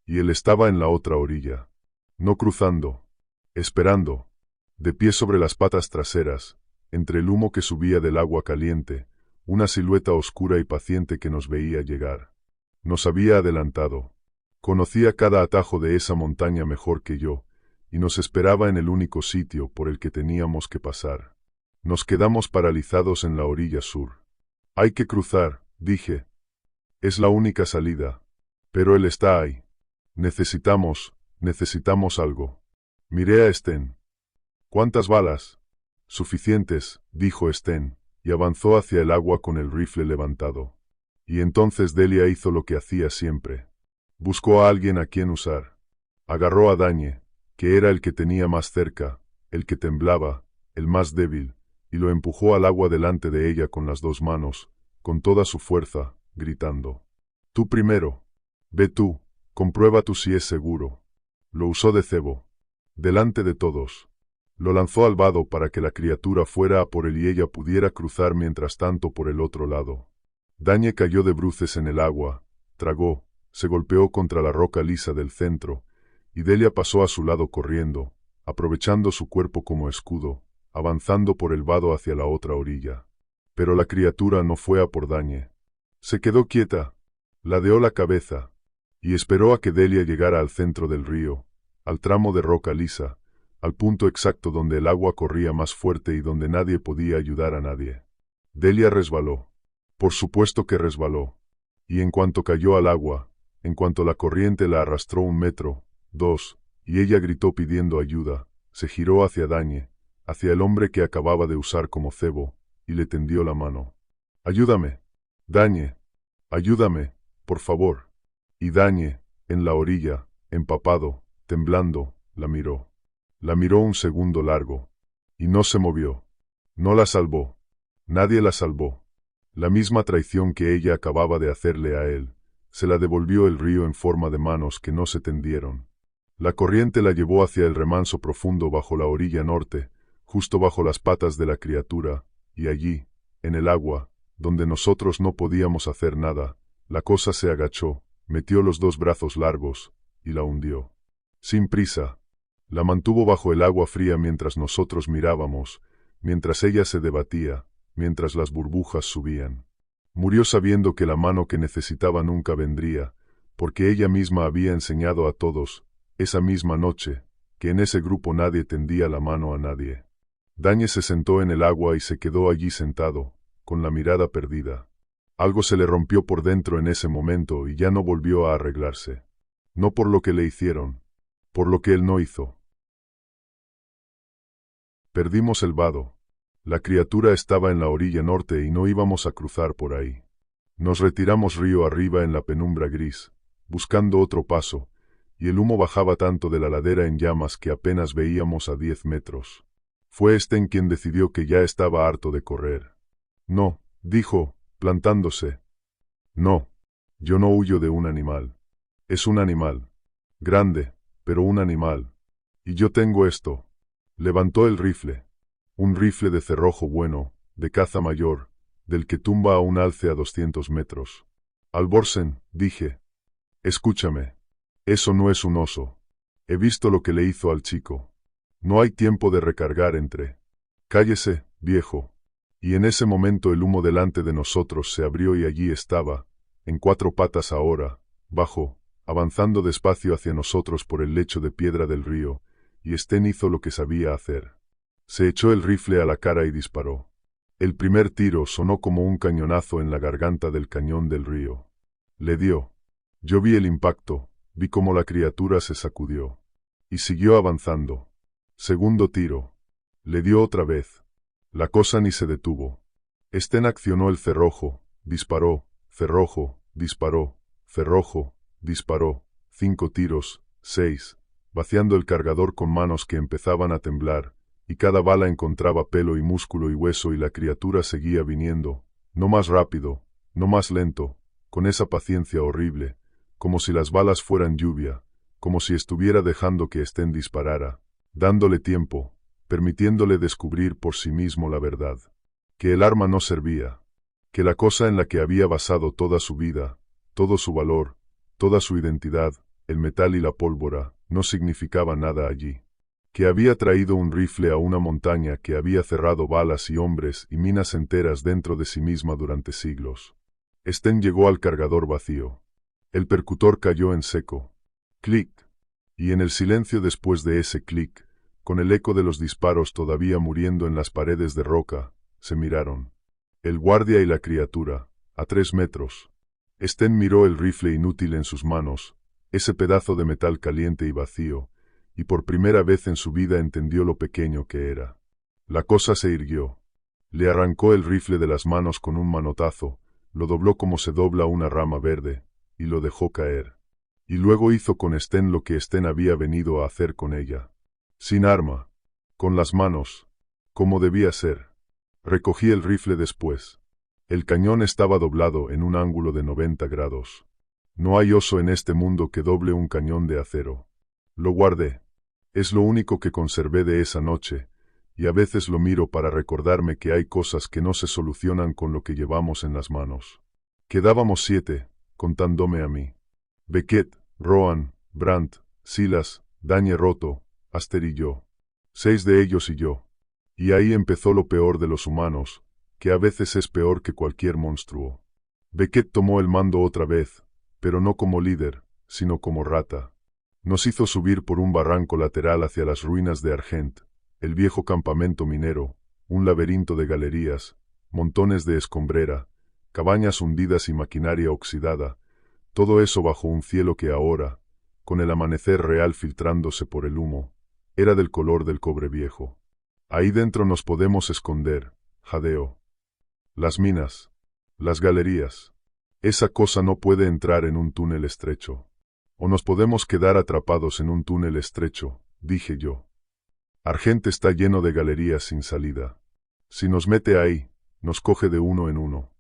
Y él estaba en la otra orilla. No cruzando, esperando, de pie sobre las patas traseras, entre el humo que subía del agua caliente, una silueta oscura y paciente que nos veía llegar. Nos había adelantado. Conocía cada atajo de esa montaña mejor que yo, y nos esperaba en el único sitio por el que teníamos que pasar. Nos quedamos paralizados en la orilla sur. Hay que cruzar, dije. Es la única salida. Pero él está ahí. Necesitamos algo. Miré a Sten. ¿Cuántas balas? Suficientes, dijo Sten, y avanzó hacia el agua con el rifle levantado. Y entonces Delia hizo lo que hacía siempre. Buscó a alguien a quien usar. Agarró a Dañe, que era el que tenía más cerca, el que temblaba, el más débil, y lo empujó al agua delante de ella con las 2 manos, con toda su fuerza, gritando. Tú primero. Ve tú, comprueba tú si es seguro. Lo usó de cebo. Delante de todos. Lo lanzó al vado para que la criatura fuera a por él y ella pudiera cruzar mientras tanto por el otro lado. Dañe cayó de bruces en el agua, tragó, se golpeó contra la roca lisa del centro, y Delia pasó a su lado corriendo, aprovechando su cuerpo como escudo, avanzando por el vado hacia la otra orilla. Pero la criatura no fue a por Dañe. Se quedó quieta, ladeó la cabeza, y esperó a que Delia llegara al centro del río, al tramo de roca lisa, al punto exacto donde el agua corría más fuerte y donde nadie podía ayudar a nadie. Delia resbaló. Por supuesto que resbaló. Y en cuanto cayó al agua, en cuanto la corriente la arrastró 1 metro, 2, y ella gritó pidiendo ayuda, se giró hacia Dañe, hacia el hombre que acababa de usar como cebo, y le tendió la mano. «Ayúdame, Dañe, ayúdame, por favor». Y Dañe, en la orilla, empapado, temblando, la miró. La miró un segundo largo. Y no se movió. No la salvó. Nadie la salvó. La misma traición que ella acababa de hacerle a él, se la devolvió el río en forma de manos que no se tendieron. La corriente la llevó hacia el remanso profundo bajo la orilla norte, justo bajo las patas de la criatura, y allí, en el agua, donde nosotros no podíamos hacer nada, la cosa se agachó, metió los dos brazos largos, y la hundió. Sin prisa. La mantuvo bajo el agua fría mientras nosotros mirábamos, mientras ella se debatía, mientras las burbujas subían. Murió sabiendo que la mano que necesitaba nunca vendría, porque ella misma había enseñado a todos, esa misma noche, que en ese grupo nadie tendía la mano a nadie. Dañe se sentó en el agua y se quedó allí sentado, con la mirada perdida. Algo se le rompió por dentro en ese momento y ya no volvió a arreglarse. No por lo que le hicieron, por lo que él no hizo. Perdimos el vado. La criatura estaba en la orilla norte y no íbamos a cruzar por ahí. Nos retiramos río arriba en la penumbra gris, buscando otro paso, y el humo bajaba tanto de la ladera en llamas que apenas veíamos a 10 metros. Fue Sten quien decidió que ya estaba harto de correr. No, dijo, plantándose. No, yo no huyo de un animal. Es un animal. Grande, pero un animal. Y yo tengo esto. Levantó el rifle. Un rifle de cerrojo bueno, de caza mayor, del que tumba a un alce a 200 metros. Alborsen, dije. Escúchame. Eso no es un oso. He visto lo que le hizo al chico. No hay tiempo de recargar entre. Cállese, viejo. Y en ese momento el humo delante de nosotros se abrió y allí estaba, en 4 patas ahora, bajo, avanzando despacio hacia nosotros por el lecho de piedra del río, y Sten hizo lo que sabía hacer. Se echó el rifle a la cara y disparó. El primer tiro sonó como un cañonazo en la garganta del cañón del río. Le dio. Yo vi el impacto, vi cómo la criatura se sacudió. Y siguió avanzando. Segundo tiro. Le dio otra vez. La cosa ni se detuvo. Sten accionó el cerrojo, disparó, cerrojo, disparó, cerrojo, disparó, 5 tiros, 6, vaciando el cargador con manos que empezaban a temblar, y cada bala encontraba pelo y músculo y hueso y la criatura seguía viniendo, no más rápido, no más lento, con esa paciencia horrible, como si las balas fueran lluvia, como si estuviera dejando que Sten disparara, dándole tiempo, permitiéndole descubrir por sí mismo la verdad. Que el arma no servía. Que la cosa en la que había basado toda su vida, todo su valor, toda su identidad, el metal y la pólvora, no significaba nada allí. Que había traído un rifle a una montaña que había cerrado balas y hombres y minas enteras dentro de sí misma durante siglos. Sten llegó al cargador vacío. El percutor cayó en seco. Clic. Y en el silencio después de ese clic, con el eco de los disparos todavía muriendo en las paredes de roca, se miraron. El guardia y la criatura, a 3 metros. Sten miró el rifle inútil en sus manos, ese pedazo de metal caliente y vacío, y por primera vez en su vida entendió lo pequeño que era. La cosa se irguió. Le arrancó el rifle de las manos con un manotazo, lo dobló como se dobla una rama verde, y lo dejó caer. Y luego hizo con Sten lo que Sten había venido a hacer con ella. Sin arma. Con las manos. Como debía ser. Recogí el rifle después. El cañón estaba doblado en un ángulo de 90 grados. No hay oso en este mundo que doble un cañón de acero. Lo guardé. Es lo único que conservé de esa noche, y a veces lo miro para recordarme que hay cosas que no se solucionan con lo que llevamos en las manos. Quedábamos 7, contándome a mí. Beckett, Rohan, Brandt, Silas, Dañe Roto, Aster y yo. 6 de ellos y yo. Y ahí empezó lo peor de los humanos, que a veces es peor que cualquier monstruo. Beckett tomó el mando otra vez, pero no como líder, sino como rata. Nos hizo subir por un barranco lateral hacia las ruinas de Argent, el viejo campamento minero, un laberinto de galerías, montones de escombrera, cabañas hundidas y maquinaria oxidada, todo eso bajo un cielo que ahora, con el amanecer real filtrándose por el humo, era del color del cobre viejo. Ahí dentro nos podemos esconder, jadeó. Las minas, las galerías. Esa cosa no puede entrar en un túnel estrecho. O nos podemos quedar atrapados en un túnel estrecho, dije yo. Argent está lleno de galerías sin salida. Si nos mete ahí, nos coge de uno en uno.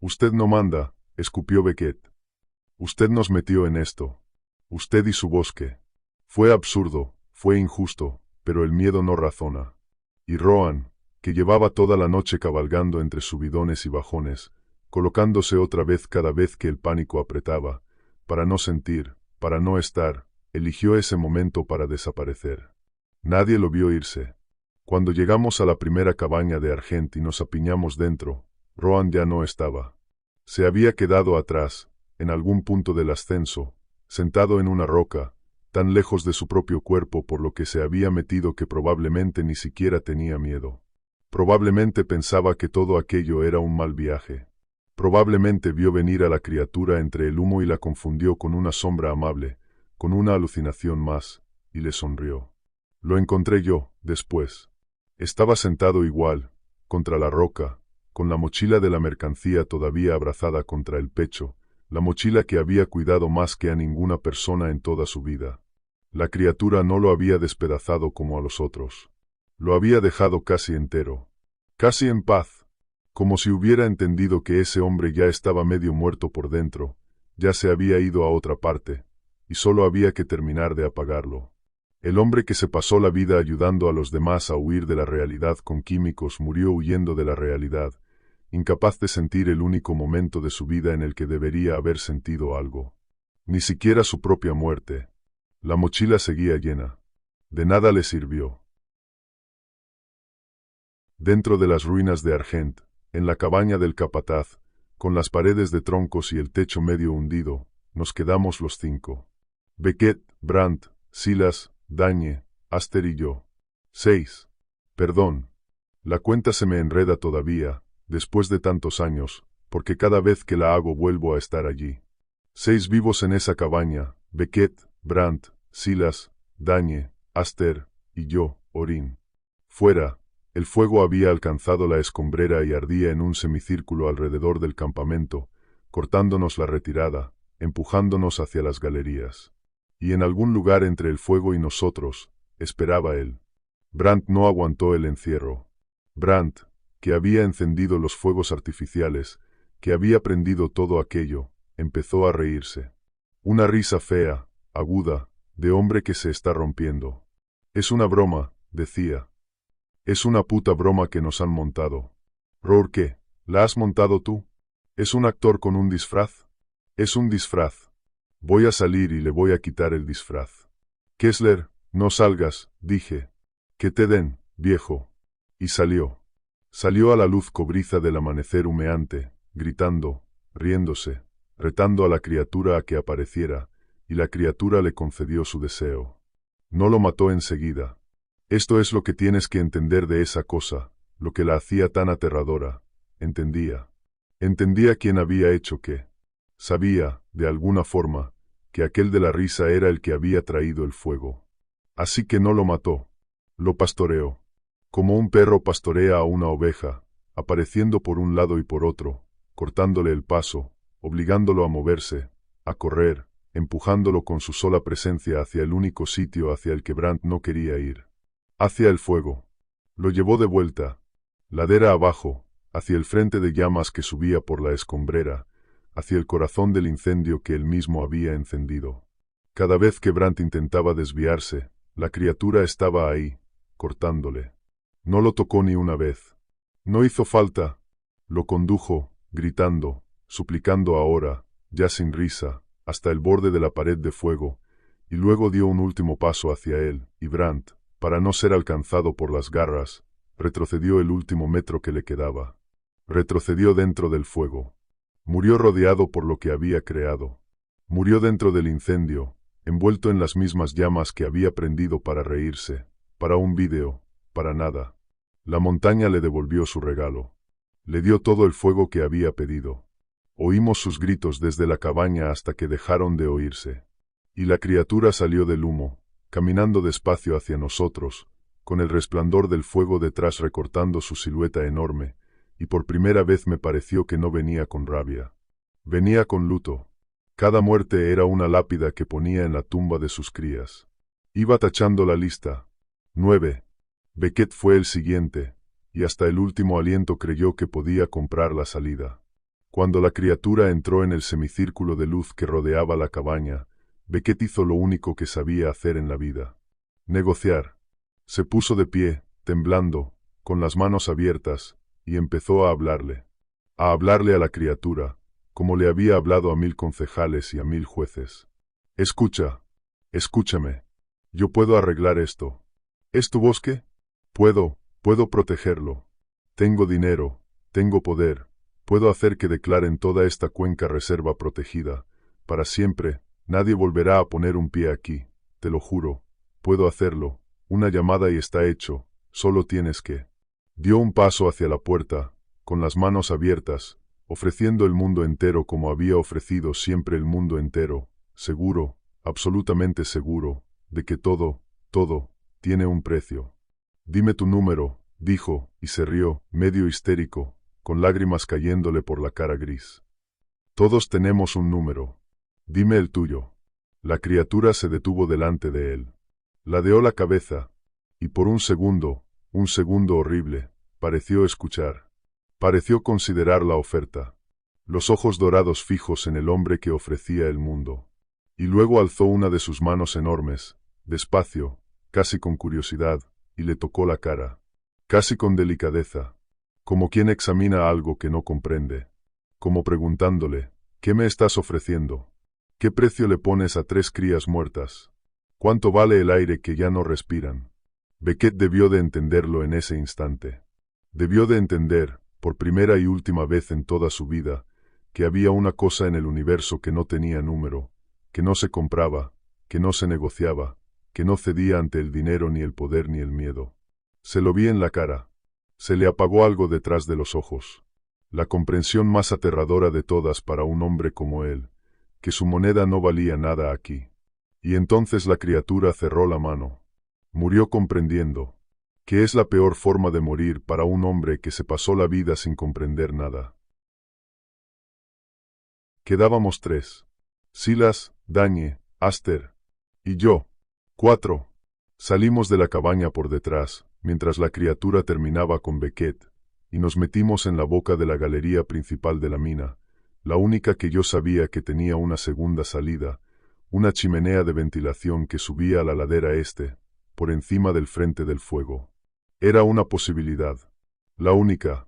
Usted no manda, escupió Beckett. Usted nos metió en esto. Usted y su bosque. Fue absurdo, fue injusto, pero el miedo no razona. Y Rohan, que llevaba toda la noche cabalgando entre subidones y bajones, colocándose otra vez cada vez que el pánico apretaba, para no sentir, para no estar, eligió ese momento para desaparecer. Nadie lo vio irse. Cuando llegamos a la primera cabaña de Argent y nos apiñamos dentro, Rohan ya no estaba. Se había quedado atrás, en algún punto del ascenso, sentado en una roca, tan lejos de su propio cuerpo por lo que se había metido que probablemente ni siquiera tenía miedo. Probablemente pensaba que todo aquello era un mal viaje. Probablemente vio venir a la criatura entre el humo y la confundió con una sombra amable, con una alucinación más, y le sonrió. Lo encontré yo, después. Estaba sentado igual, contra la roca, con la mochila de la mercancía todavía abrazada contra el pecho, la mochila que había cuidado más que a ninguna persona en toda su vida. La criatura no lo había despedazado como a los otros. Lo había dejado casi entero, casi en paz, como si hubiera entendido que ese hombre ya estaba medio muerto por dentro, ya se había ido a otra parte, y solo había que terminar de apagarlo. El hombre que se pasó la vida ayudando a los demás a huir de la realidad con químicos murió huyendo de la realidad, incapaz de sentir el único momento de su vida en el que debería haber sentido algo. Ni siquiera su propia muerte. La mochila seguía llena. De nada le sirvió. Dentro de las ruinas de Argent, en la cabaña del capataz, con las paredes de troncos y el techo medio hundido, nos quedamos los 5. Beckett, Brandt, Silas, Dañe, Aster y yo. 6. Perdón. La cuenta se me enreda todavía, después de tantos años, porque cada vez que la hago vuelvo a estar allí. 6 vivos en esa cabaña, Beckett, Brandt, Silas, Dañe, Aster y yo, Orin. Fuera, el fuego había alcanzado la escombrera y ardía en un semicírculo alrededor del campamento, cortándonos la retirada, empujándonos hacia las galerías. Y en algún lugar entre el fuego y nosotros, esperaba él. Brandt no aguantó el encierro. Brandt, que había encendido los fuegos artificiales, que había prendido todo aquello, empezó a reírse. Una risa fea, aguda, de hombre que se está rompiendo. Es una broma, decía. Es una puta broma que nos han montado. Roar, ¿qué? ¿La has montado tú? ¿Es un actor con un disfraz? Es un disfraz. Voy a salir y le voy a quitar el disfraz. Kessler, no salgas, dije. Que te den, viejo. Y salió. Salió a la luz cobriza del amanecer humeante, gritando, riéndose, retando a la criatura a que apareciera, y la criatura le concedió su deseo. No lo mató enseguida. Esto es lo que tienes que entender de esa cosa, lo que la hacía tan aterradora. Entendía. Entendía quién había hecho qué. Sabía, de alguna forma, que aquel de la risa era el que había traído el fuego. Así que no lo mató. Lo pastoreó. Como un perro pastorea a una oveja, apareciendo por un lado y por otro, cortándole el paso, obligándolo a moverse, a correr, empujándolo con su sola presencia hacia el único sitio hacia el que Brandt no quería ir. Hacia el fuego. Lo llevó de vuelta, ladera abajo, hacia el frente de llamas que subía por la escombrera, hacia el corazón del incendio que él mismo había encendido. Cada vez que Brandt intentaba desviarse, la criatura estaba ahí, cortándole. No lo tocó ni una vez. No hizo falta. Lo condujo, gritando, suplicando ahora, ya sin risa, hasta el borde de la pared de fuego, y luego dio un último paso hacia él, y Brandt, para no ser alcanzado por las garras, retrocedió el último metro que le quedaba. Retrocedió dentro del fuego. Murió rodeado por lo que había creado. Murió dentro del incendio, envuelto en las mismas llamas que había prendido para reírse, para un vídeo, para nada. La montaña le devolvió su regalo. Le dio todo el fuego que había pedido. Oímos sus gritos desde la cabaña hasta que dejaron de oírse. Y la criatura salió del humo, caminando despacio hacia nosotros, con el resplandor del fuego detrás recortando su silueta enorme, y por primera vez me pareció que no venía con rabia. Venía con luto. Cada muerte era una lápida que ponía en la tumba de sus crías. Iba tachando la lista. 9. Beckett fue el siguiente, y hasta el último aliento creyó que podía comprar la salida. Cuando la criatura entró en el semicírculo de luz que rodeaba la cabaña, Beckett hizo lo único que sabía hacer en la vida: negociar. Se puso de pie, temblando, con las manos abiertas, y empezó a hablarle. A hablarle a la criatura, como le había hablado a 1000 concejales y a 1000 jueces. Escucha, escúchame. Yo puedo arreglar esto. ¿Es tu bosque? Puedo protegerlo. Tengo dinero, tengo poder, puedo hacer que declaren toda esta cuenca reserva protegida. Para siempre, nadie volverá a poner un pie aquí, te lo juro. Puedo hacerlo. Una llamada y está hecho, solo tienes que. Dio un paso hacia la puerta, con las manos abiertas, ofreciendo el mundo entero como había ofrecido siempre el mundo entero, seguro, absolutamente seguro, de que todo, tiene un precio. Dime tu número, dijo, y se rió, medio histérico, con lágrimas cayéndole por la cara gris. Todos tenemos un número. Dime el tuyo. La criatura se detuvo delante de él. Ladeó la cabeza, y por un segundo horrible, pareció escuchar. Pareció considerar la oferta. Los ojos dorados fijos en el hombre que ofrecía el mundo. Y luego alzó una de sus manos enormes, despacio, casi con curiosidad, y le tocó la cara. Casi con delicadeza. Como quien examina algo que no comprende. Como preguntándole, ¿qué me estás ofreciendo? ¿Qué precio le pones a 3 crías muertas? ¿Cuánto vale el aire que ya no respiran? Beckett debió de entenderlo en ese instante. Debió de entender, por primera y última vez en toda su vida, que había una cosa en el universo que no tenía número, que no se compraba, que no se negociaba, que no cedía ante el dinero ni el poder ni el miedo. Se lo vi en la cara. Se le apagó algo detrás de los ojos. La comprensión más aterradora de todas para un hombre como él, que su moneda no valía nada aquí. Y entonces la criatura cerró la mano. Murió comprendiendo, que es la peor forma de morir para un hombre que se pasó la vida sin comprender nada. Quedábamos 3. Silas, Dañe, Aster y yo. 4. Salimos de la cabaña por detrás, mientras la criatura terminaba con Beckett, y nos metimos en la boca de la galería principal de la mina, la única que yo sabía que tenía una segunda salida, una chimenea de ventilación que subía a la ladera este, por encima del frente del fuego. Era una posibilidad. La única.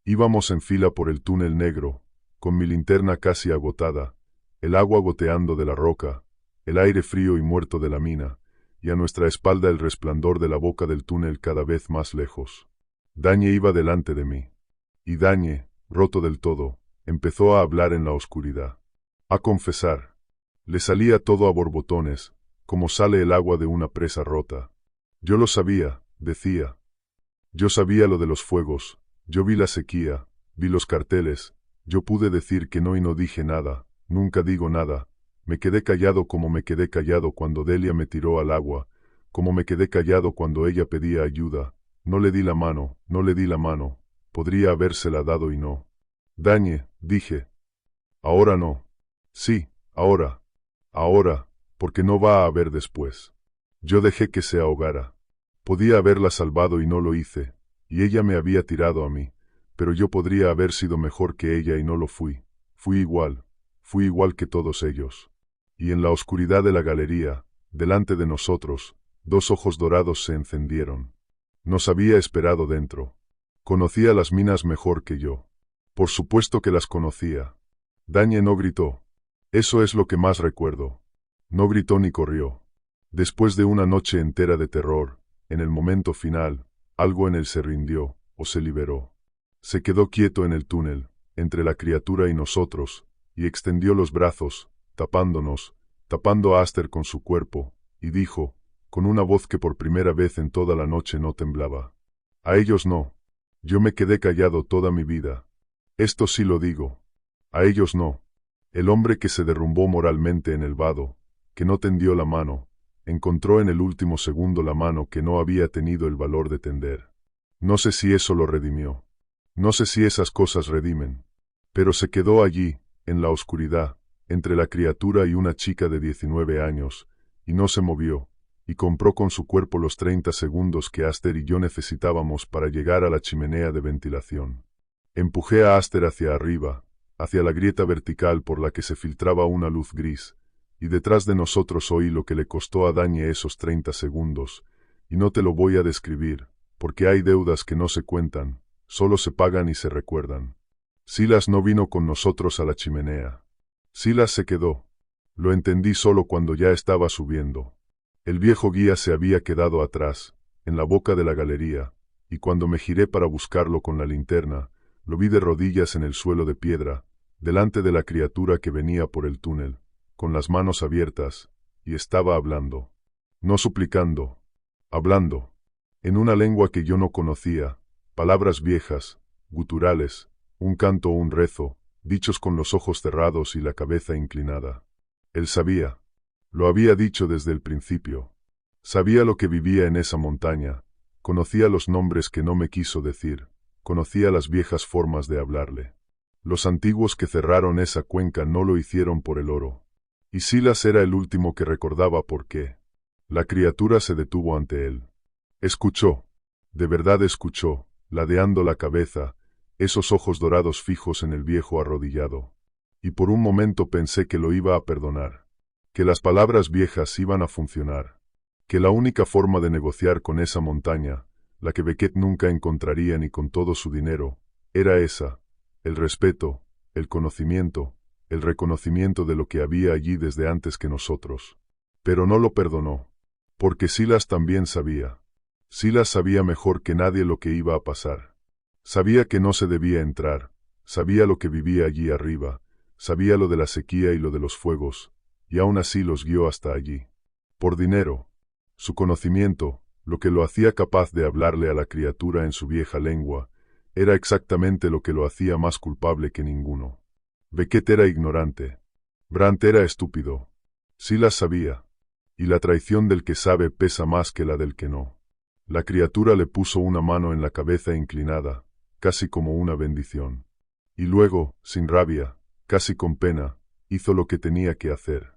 Íbamos en fila por el túnel negro, con mi linterna casi agotada, el agua goteando de la roca, el aire frío y muerto de la mina, y a nuestra espalda el resplandor de la boca del túnel cada vez más lejos. Dañe iba delante de mí. Y Dañe, roto del todo, empezó a hablar en la oscuridad. A confesar. Le salía todo a borbotones, como sale el agua de una presa rota. Yo lo sabía, decía. Yo sabía lo de los fuegos, yo vi la sequía, vi los carteles, yo pude decir que no y no dije nada, nunca digo nada. Me quedé callado como me quedé callado cuando Delia me tiró al agua, como me quedé callado cuando ella pedía ayuda. No le di la mano, no le di la mano, podría habérsela dado y no. Dañe, dije. Ahora no. Sí, ahora, porque no va a haber después. Yo dejé que se ahogara. Podía haberla salvado y no lo hice, y ella me había tirado a mí, pero yo podría haber sido mejor que ella y no lo fui. Fui igual que todos ellos. Y en la oscuridad de la galería, delante de nosotros, 2 ojos dorados se encendieron. Nos había esperado dentro. Conocía las minas mejor que yo. Por supuesto que las conocía. Dañe no gritó. Eso es lo que más recuerdo. No gritó ni corrió. Después de una noche entera de terror, en el momento final, algo en él se rindió, o se liberó. Se quedó quieto en el túnel, entre la criatura y nosotros, y extendió los brazos, tapando a Aster con su cuerpo, y dijo, con una voz que por primera vez en toda la noche no temblaba. A ellos no. Yo me quedé callado toda mi vida. Esto sí lo digo. A ellos no. El hombre que se derrumbó moralmente en el vado, que no tendió la mano, encontró en el último segundo la mano que no había tenido el valor de tender. No sé si eso lo redimió. No sé si esas cosas redimen. Pero se quedó allí, en la oscuridad, entre la criatura y una chica de 19 años, y no se movió, y compró con su cuerpo los 30 segundos que Aster y yo necesitábamos para llegar a la chimenea de ventilación. Empujé a Aster hacia arriba, hacia la grieta vertical por la que se filtraba una luz gris, y detrás de nosotros oí lo que le costó a Dañe esos 30 segundos, y no te lo voy a describir, porque hay deudas que no se cuentan, solo se pagan y se recuerdan. Silas no vino con nosotros a la chimenea. Silas se quedó. Lo entendí solo cuando ya estaba subiendo. El viejo guía se había quedado atrás, en la boca de la galería, y cuando me giré para buscarlo con la linterna, lo vi de rodillas en el suelo de piedra, delante de la criatura que venía por el túnel, con las manos abiertas, y estaba hablando. No suplicando, hablando, en una lengua que yo no conocía, palabras viejas, guturales, un canto o un rezo, dichos con los ojos cerrados y la cabeza inclinada. Él sabía. Lo había dicho desde el principio. Sabía lo que vivía en esa montaña, conocía los nombres que no me quiso decir, conocía las viejas formas de hablarle. Los antiguos que cerraron esa cuenca no lo hicieron por el oro. Y Silas era el último que recordaba por qué. La criatura se detuvo ante él. Escuchó. De verdad escuchó, ladeando la cabeza, esos ojos dorados fijos en el viejo arrodillado. Y por un momento pensé que lo iba a perdonar. Que las palabras viejas iban a funcionar. Que la única forma de negociar con esa montaña, la que Beckett nunca encontraría ni con todo su dinero, era esa: el respeto, el conocimiento, el reconocimiento de lo que había allí desde antes que nosotros. Pero no lo perdonó. Porque Silas también sabía. Silas sabía mejor que nadie lo que iba a pasar. Sabía que no se debía entrar, sabía lo que vivía allí arriba, sabía lo de la sequía y lo de los fuegos, y aún así los guió hasta allí. Por dinero. Su conocimiento, lo que lo hacía capaz de hablarle a la criatura en su vieja lengua, era exactamente lo que lo hacía más culpable que ninguno. Beckett era ignorante. Brandt era estúpido. Silas sabía. Y la traición del que sabe pesa más que la del que no. La criatura le puso una mano en la cabeza inclinada, casi como una bendición. Y luego, sin rabia, casi con pena, hizo lo que tenía que hacer.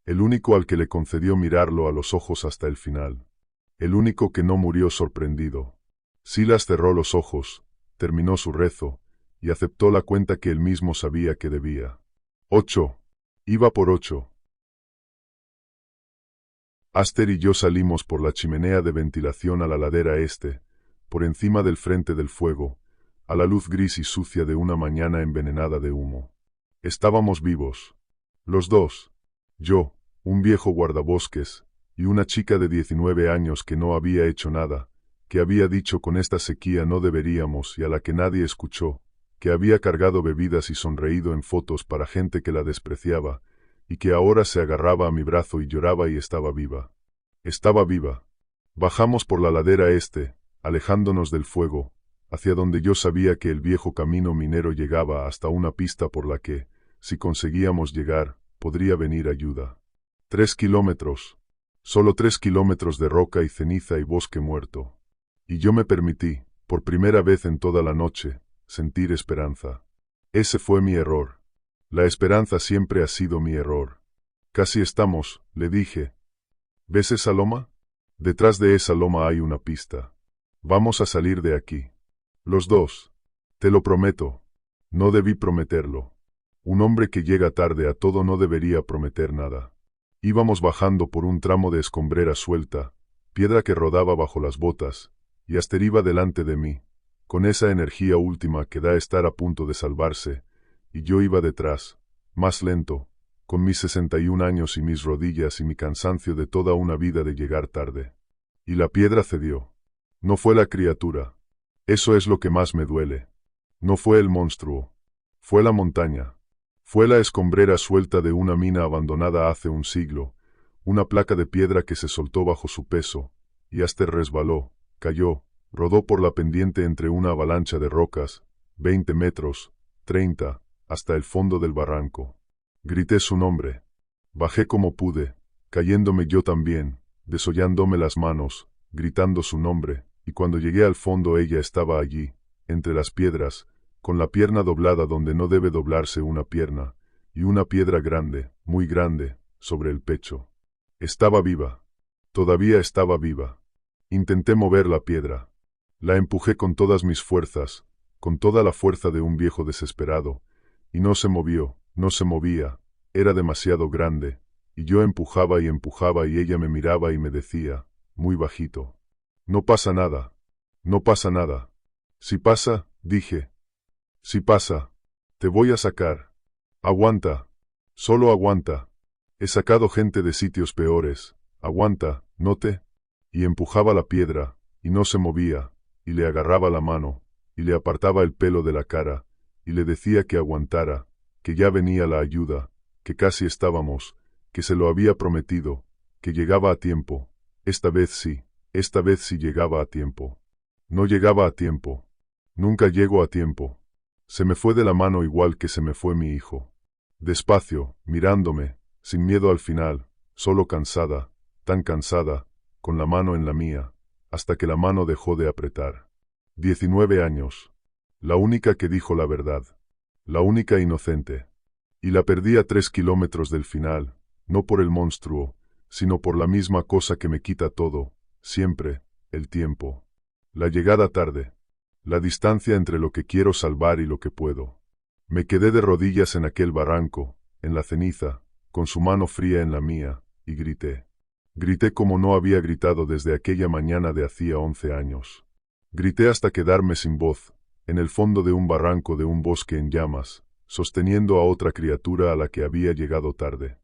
El único al que le concedió mirarlo a los ojos hasta el final. El único que no murió sorprendido. Silas cerró los ojos, terminó su rezo, y aceptó la cuenta que él mismo sabía que debía. 8. Iba por 8. Aster y yo salimos por la chimenea de ventilación a la ladera este, por encima del frente del fuego, a la luz gris y sucia de una mañana envenenada de humo. Estábamos vivos. Los dos. Yo, un viejo guardabosques, y una chica de 19 años que no había hecho nada, que había dicho con esta sequía no deberíamos y a la que nadie escuchó, que había cargado bebidas y sonreído en fotos para gente que la despreciaba, y que ahora se agarraba a mi brazo y lloraba y estaba viva. Estaba viva. Bajamos por la ladera este, alejándonos del fuego, hacia donde yo sabía que el viejo camino minero llegaba hasta una pista por la que, si conseguíamos llegar, podría venir ayuda. 3 kilómetros. Solo 3 kilómetros de roca y ceniza y bosque muerto. Y yo me permití, por primera vez en toda la noche, sentir esperanza. Ese fue mi error. La esperanza siempre ha sido mi error. Casi estamos, le dije. ¿Ves esa loma? Detrás de esa loma hay una pista. Vamos a salir de aquí. Los dos. Te lo prometo. No debí prometerlo. Un hombre que llega tarde a todo no debería prometer nada. Íbamos bajando por un tramo de escombrera suelta, piedra que rodaba bajo las botas, y Aster iba delante de mí, con esa energía última que da estar a punto de salvarse, y yo iba detrás, más lento, con mis 61 años y mis rodillas y mi cansancio de toda una vida de llegar tarde. Y la piedra cedió. No fue la criatura. Eso es lo que más me duele. No fue el monstruo. Fue la montaña. Fue la escombrera suelta de una mina abandonada hace un siglo, una placa de piedra que se soltó bajo su peso, y Aster resbaló, cayó, rodó por la pendiente entre una avalancha de rocas, 20 metros, 30, hasta el fondo del barranco. Grité su nombre. Bajé como pude, cayéndome yo también, desollándome las manos, gritando su nombre, y cuando llegué al fondo ella estaba allí, entre las piedras, con la pierna doblada donde no debe doblarse una pierna, y una piedra grande, muy grande, sobre el pecho. Estaba viva. Todavía estaba viva. Intenté mover la piedra. La empujé con todas mis fuerzas, con toda la fuerza de un viejo desesperado, y no se movió, no se movía, era demasiado grande, y yo empujaba y ella me miraba y me decía, muy bajito: no pasa nada, no pasa nada. Si pasa, dije. Si pasa, te voy a sacar. Aguanta, solo aguanta. He sacado gente de sitios peores, aguanta, ¿no te? Y empujaba la piedra, y no se movía, y le agarraba la mano, y le apartaba el pelo de la cara, y le decía que aguantara, que ya venía la ayuda, que casi estábamos, que se lo había prometido, que llegaba a tiempo. Esta vez sí llegaba a tiempo. No llegaba a tiempo. Nunca llego a tiempo. Se me fue de la mano igual que se me fue mi hijo. Despacio, mirándome, sin miedo al final, solo cansada, tan cansada, con la mano en la mía, hasta que la mano dejó de apretar. 19 años. La única que dijo la verdad. La única inocente. Y la perdí a 3 kilómetros del final, no por el monstruo, sino por la misma cosa que me quita todo, siempre, el tiempo. La llegada tarde. La distancia entre lo que quiero salvar y lo que puedo. Me quedé de rodillas en aquel barranco, en la ceniza, con su mano fría en la mía, y grité. Grité como no había gritado desde aquella mañana de hacía 11 años. Grité hasta quedarme sin voz, en el fondo de un barranco de un bosque en llamas, sosteniendo a otra criatura a la que había llegado tarde.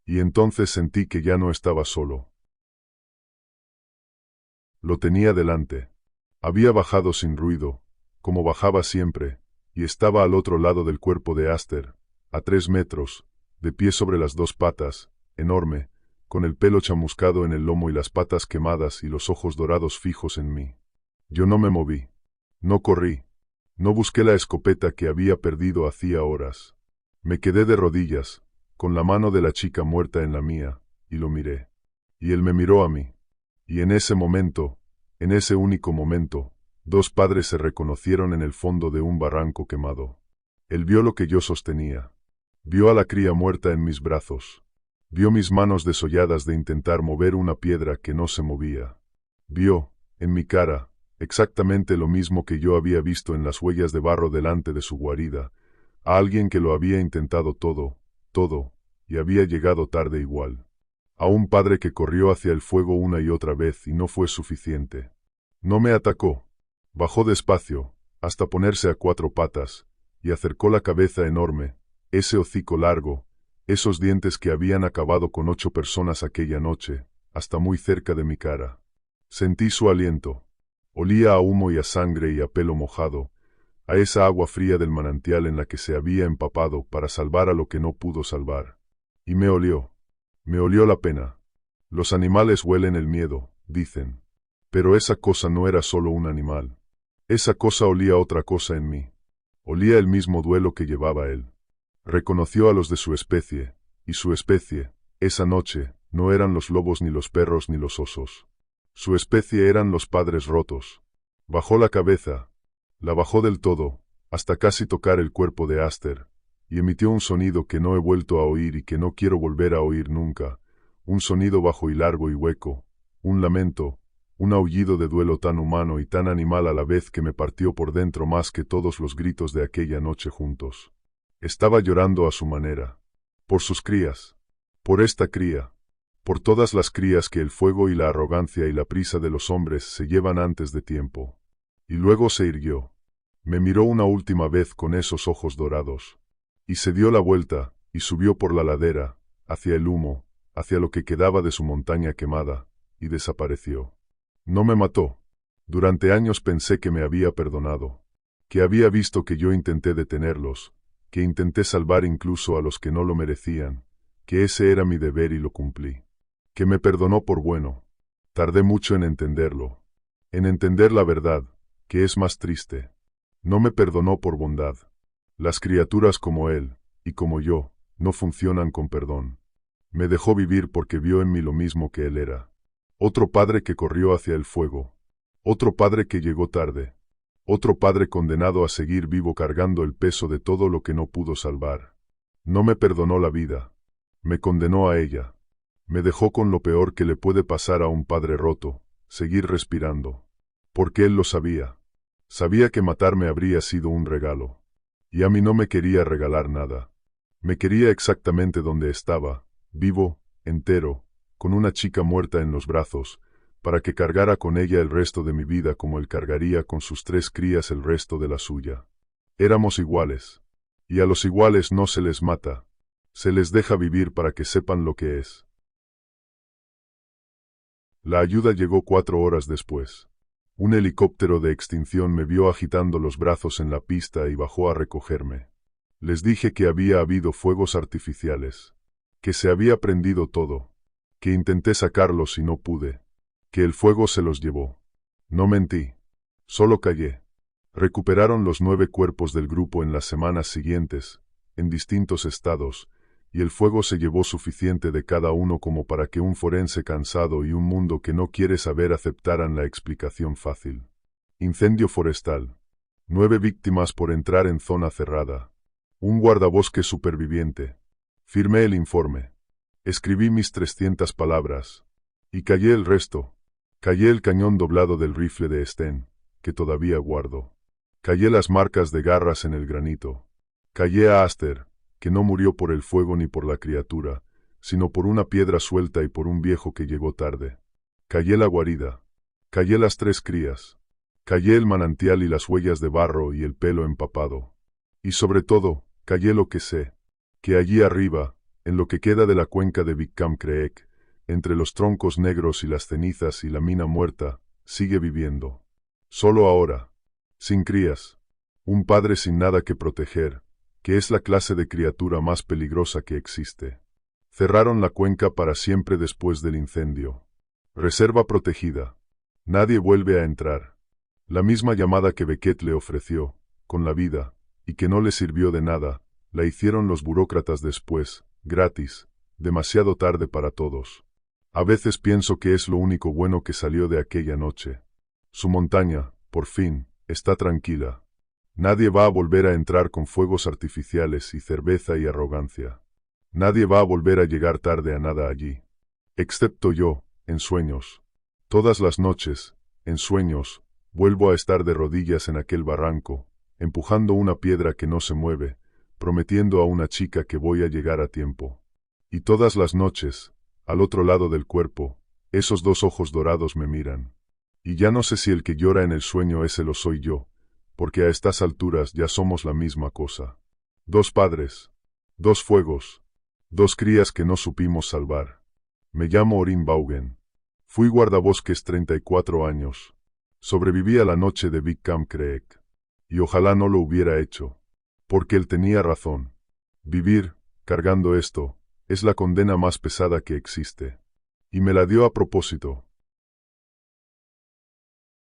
Y entonces sentí que ya no estaba solo. Lo tenía delante. Había bajado sin ruido, como bajaba siempre, y estaba al otro lado del cuerpo de Aster, a 3 metros, de pie sobre las 2 patas, enorme, con el pelo chamuscado en el lomo y las patas quemadas y los ojos dorados fijos en mí. Yo no me moví. No corrí. No busqué la escopeta que había perdido hacía horas. Me quedé de rodillas, con la mano de la chica muerta en la mía, y lo miré. Y él me miró a mí. Y en ese momento, en ese único momento, 2 padres se reconocieron en el fondo de un barranco quemado. Él vio lo que yo sostenía. Vio a la cría muerta en mis brazos. Vio mis manos desolladas de intentar mover una piedra que no se movía. Vio, en mi cara, exactamente lo mismo que yo había visto en las huellas de barro delante de su guarida, a alguien que lo había intentado todo, y había llegado tarde igual. A un padre que corrió hacia el fuego una y otra vez y no fue suficiente. No me atacó. Bajó despacio, hasta ponerse a 4 patas, y acercó la cabeza enorme, ese hocico largo, esos dientes que habían acabado con 8 personas aquella noche, hasta muy cerca de mi cara. Sentí su aliento. Olía a humo y a sangre y a pelo mojado, a esa agua fría del manantial en la que se había empapado para salvar a lo que no pudo salvar. Y me olió. Me olió la pena. Los animales huelen el miedo, dicen. Pero esa cosa no era solo un animal. Esa cosa olía otra cosa en mí. Olía el mismo duelo que llevaba él. Reconoció a los de su especie, y su especie, esa noche, no eran los lobos ni los perros ni los osos. Su especie eran los padres rotos. Bajó la cabeza. La bajó del todo, hasta casi tocar el cuerpo de Aster, y emitió un sonido que no he vuelto a oír y que no quiero volver a oír nunca, un sonido bajo y largo y hueco, un lamento, un aullido de duelo tan humano y tan animal a la vez que me partió por dentro más que todos los gritos de aquella noche juntos. Estaba llorando a su manera. Por sus crías. Por esta cría. Por todas las crías que el fuego y la arrogancia y la prisa de los hombres se llevan antes de tiempo. Y luego se irguió. Me miró una última vez con esos ojos dorados. Y se dio la vuelta, y subió por la ladera, hacia el humo, hacia lo que quedaba de su montaña quemada, y desapareció. No me mató. Durante años pensé que me había perdonado, que había visto que yo intenté detenerlos, que intenté salvar incluso a los que no lo merecían, que ese era mi deber y lo cumplí. Que me perdonó por bueno. Tardé mucho en entenderlo. En entender la verdad, que es más triste. No me perdonó por bondad. Las criaturas como él, y como yo, no funcionan con perdón. Me dejó vivir porque vio en mí lo mismo que él era. Otro padre que corrió hacia el fuego. Otro padre que llegó tarde. Otro padre condenado a seguir vivo cargando el peso de todo lo que no pudo salvar. No me perdonó la vida. Me condenó a ella. Me dejó con lo peor que le puede pasar a un padre roto, seguir respirando. Porque él lo sabía. Sabía que matarme habría sido un regalo. Y a mí no me quería regalar nada. Me quería exactamente donde estaba, vivo, entero, con una chica muerta en los brazos, para que cargara con ella el resto de mi vida como él cargaría con sus 3 crías el resto de la suya. Éramos iguales. Y a los iguales no se les mata. Se les deja vivir para que sepan lo que es. La ayuda llegó 4 horas después. Un helicóptero de extinción me vio agitando los brazos en la pista y bajó a recogerme. Les dije que había habido fuegos artificiales, que se había prendido todo, que intenté sacarlos y no pude, que el fuego se los llevó. No mentí. Solo callé. Recuperaron los 9 cuerpos del grupo en las semanas siguientes, en distintos estados, y el fuego se llevó suficiente de cada uno como para que un forense cansado y un mundo que no quiere saber aceptaran la explicación fácil. Incendio forestal. 9 víctimas por entrar en zona cerrada. Un guardabosque superviviente. Firmé el informe. Escribí mis 300 palabras. Y callé el resto. Callé el cañón doblado del rifle de Sten, que todavía guardo. Callé las marcas de garras en el granito. Callé a Aster, que no murió por el fuego ni por la criatura, sino por una piedra suelta y por un viejo que llegó tarde. Callé la guarida. Callé las 3 crías. Callé el manantial y las huellas de barro y el pelo empapado. Y sobre todo, callé lo que sé, que allí arriba, en lo que queda de la cuenca de Vikam Creek, entre los troncos negros y las cenizas y la mina muerta, sigue viviendo. Solo ahora, sin crías, un padre sin nada que proteger, que es la clase de criatura más peligrosa que existe. Cerraron la cuenca para siempre después del incendio. Reserva protegida. Nadie vuelve a entrar. La misma llamada que Beckett le ofreció, con la vida, y que no le sirvió de nada, la hicieron los burócratas después, gratis, demasiado tarde para todos. A veces pienso que es lo único bueno que salió de aquella noche. Su montaña, por fin, está tranquila. Nadie va a volver a entrar con fuegos artificiales y cerveza y arrogancia. Nadie va a volver a llegar tarde a nada allí. Excepto yo, en sueños. Todas las noches, en sueños, vuelvo a estar de rodillas en aquel barranco, empujando una piedra que no se mueve, prometiendo a una chica que voy a llegar a tiempo. Y todas las noches, al otro lado del cuerpo, esos 2 ojos dorados me miran. Y ya no sé si el que llora en el sueño ese lo soy yo, porque a estas alturas ya somos la misma cosa. 2 padres, 2 fuegos, 2 crías que no supimos salvar. Me llamo Orin Baugen. Fui guardabosques 34 años. Sobreviví a la noche de Vikam Creek. Y ojalá no lo hubiera hecho. Porque él tenía razón. Vivir, cargando esto, es la condena más pesada que existe. Y me la dio a propósito.